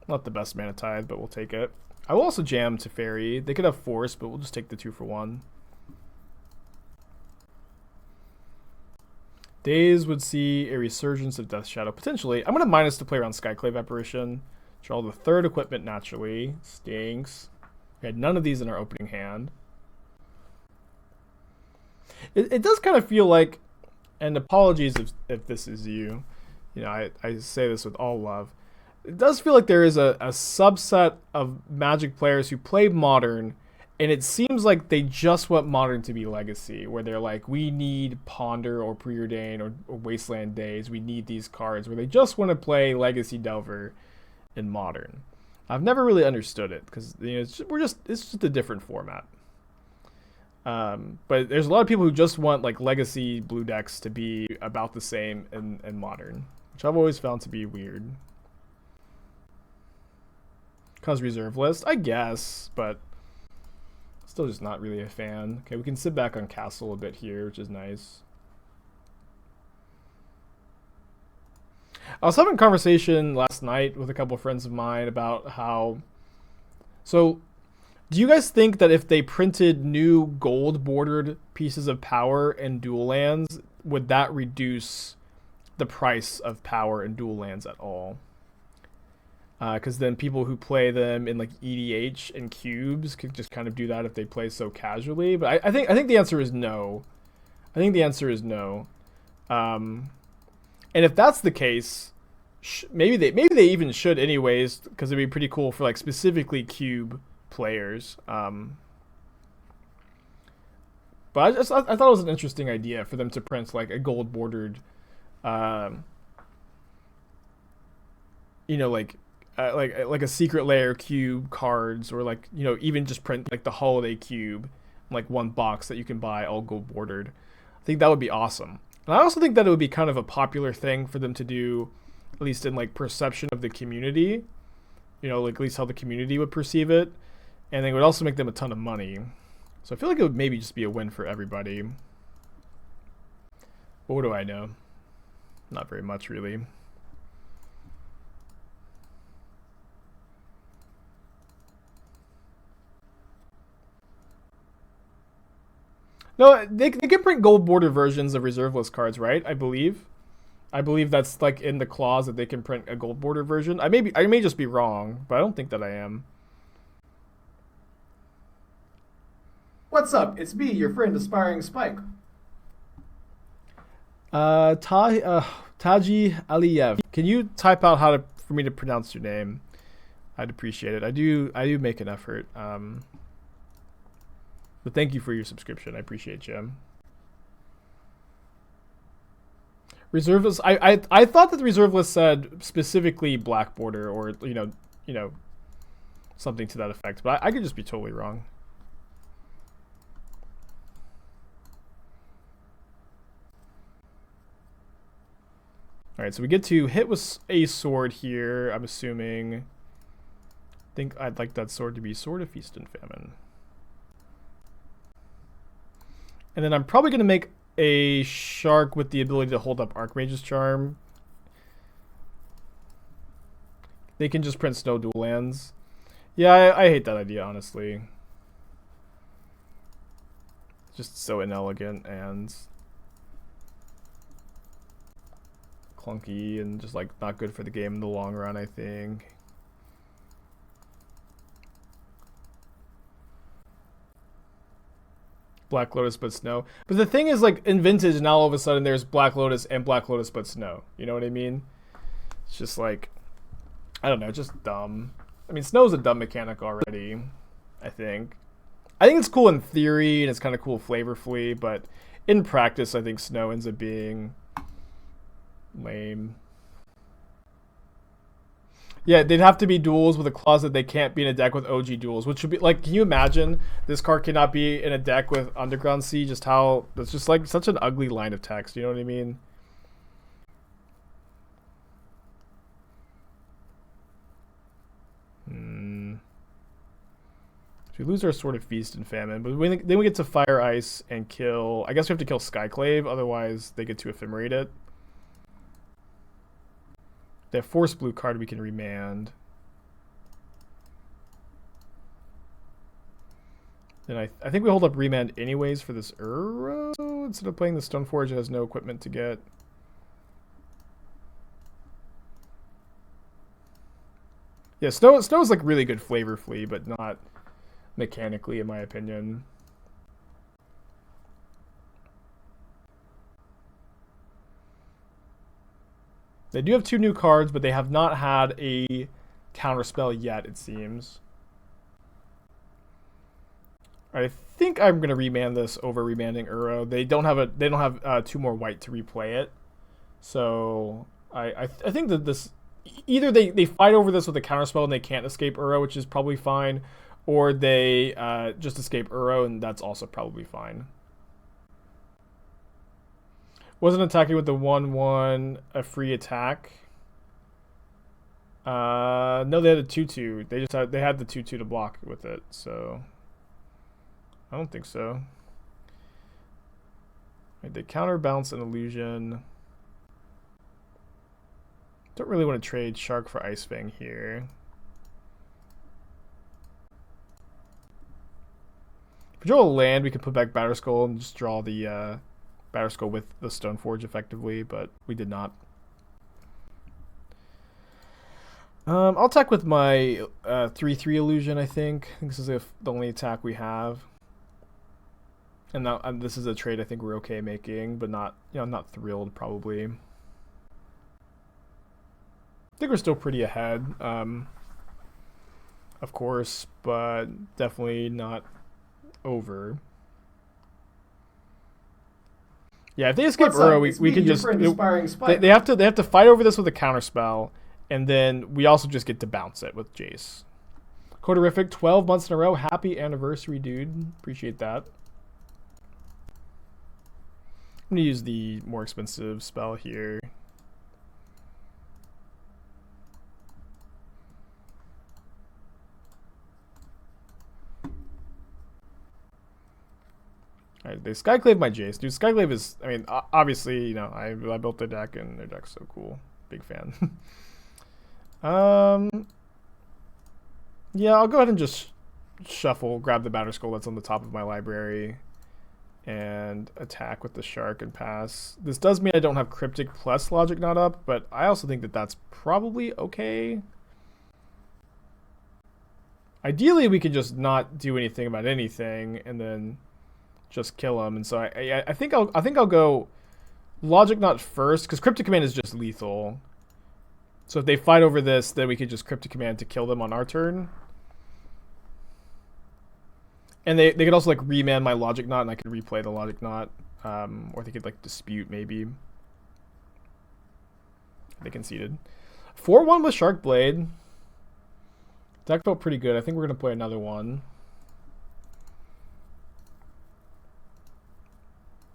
Not the best Mana Tithe, but we'll take it. I will also jam Teferi. They could have Force, but we'll just take the 2 for 1. Days would see a resurgence of Death Shadow. Potentially. I'm going to minus to play around Skyclave Apparition. Draw the 3rd equipment naturally. Stinks. We had none of these in our opening hand. It does kind of feel like, and apologies if this is you, you know, I say this with all love. It does feel like there is a subset of Magic players who play Modern, and it seems like they just want Modern to be Legacy, where they're like, we need Ponder or Preordain or Wasteland Days, we need these cards, where they just want to play Legacy Delver in Modern. I've never really understood it, because you know, it's just a different format. But there's a lot of people who just want like Legacy blue decks to be about the same in Modern, which I've always found to be weird. Cause reserve list, I guess, but still just not really a fan. Okay, we can sit back on Castle a bit here, which is nice. I was having a conversation last night with a couple of friends of mine about how... So, do you guys think that if they printed new gold-bordered pieces of power in dual lands, would that reduce the price of power in dual lands at all? Because then people who play them in like EDH and cubes could just kind of do that if they play so casually. But I think the answer is no. I think the answer is no. And if that's the case, maybe they even should anyways, because it'd be pretty cool for like specifically cube players. But I thought it was an interesting idea for them to print like a gold bordered, you know, like a secret layer cube cards, or like, you know, even just print like the holiday cube, like one box that you can buy all gold bordered. I think that would be awesome. And I also think that it would be kind of a popular thing for them to do, at least in like perception of the community, you know, like at least how the community would perceive it. And it would also make them a ton of money. So I feel like it would maybe just be a win for everybody. But what do I know? Not very much, really. No, they can print gold border versions of reserve list cards, right? I believe that's like in the clause that they can print a gold border version. I may just be wrong, but I don't think that I am. What's up? It's me, your friend, Aspiring Spike. Taji Aliyev. Can you type out for me to pronounce your name? I'd appreciate it. I do make an effort. But thank you for your subscription. I appreciate you. Reserve list. I thought that the reserve list said specifically black border, or you know something to that effect. But I could just be totally wrong. All right, so we get to hit with a sword here. I'm assuming. I think I'd like that sword to be Sword of Feast and Famine. And then I'm probably going to make a shark with the ability to hold up Archmage's Charm. They can just print snow dual lands. Yeah, I hate that idea, honestly. It's just so inelegant and clunky and just like not good for the game in the long run, I think. Black Lotus but Snow. But the thing is, like, in Vintage, now all of a sudden there's Black Lotus and Black Lotus but Snow. You know what I mean? It's just like, I don't know, just dumb. I mean, Snow's a dumb mechanic already, I think. I think it's cool in theory, and it's kind of cool flavorfully, but in practice, I think Snow ends up being lame. Yeah, they'd have to be duels with a clause that they can't be in a deck with OG duels, which would be like, can you imagine this card cannot be in a deck with Underground Sea? Just how that's just like such an ugly line of text. You know what I mean? So we lose our Sword of Feast and Famine, but then we get to Fire Ice and kill. I guess we have to kill Skyclave, otherwise they get to ephemerate it. That Force Blue card we can remand. Then I think we hold up Remand anyways for this Uro instead of playing the Stoneforge. It has no equipment to get. Yeah, Snow is like really good flavorfully, but not mechanically, in my opinion. They do have 2 new cards, but they have not had a counterspell yet, it seems. I think I'm gonna remand this over remanding Uro. They don't have 2 more white to replay it, so I think that this either they fight over this with a counterspell and they can't escape Uro, which is probably fine, or they just escape Uro and that's also probably fine. Wasn't attacking with the 1/1 a free attack. No, they had a 2/2. They had the 2/2 to block with it, so I don't think so. Right, they counterbalance an illusion. Don't really want to trade Shark for Ice Fang here. If we draw a land, we can put back Batterskull and just draw the Batterskull with the Stoneforge effectively, but we did not. I'll attack with my 3/3 illusion, I think. This is the only attack we have. And now this is a trade I think we're okay making, but not, not thrilled probably. I think we're still pretty ahead, of course, but definitely not over. Yeah, if they escape Uro, we can just they have to fight over this with a counterspell, and then we also just get to bounce it with Jace. Coderific, 12 months in a row. Happy anniversary, dude. Appreciate that. I'm gonna use the more expensive spell here. Alright, they Skyclave my Jace. Dude, Skyclave is, I mean, obviously, I built their deck and their deck's so cool. Big fan. Yeah, I'll go ahead and just shuffle, grab the Batterskull that's on the top of my library, and attack with the Shark and pass. This does mean I don't have Cryptic plus Logic Not up, but I also think that that's probably okay. Ideally, we could just not do anything about anything, and then just kill him. And so I think I'll go Logic Not first, because Cryptic Command is just lethal. So if they fight over this, then we could just Cryptic Command to kill them on our turn. And they could also like remand my Logic Knot, and I could replay the Logic Knot, or they could like dispute maybe. They conceded. 4/1 with Sharkblade. Deck felt pretty good. I think we're gonna play another one.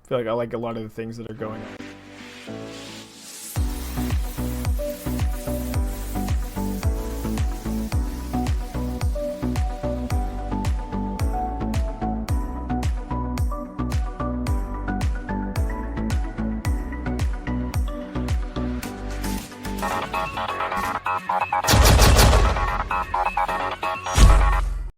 I feel like I like a lot of the things that are going on.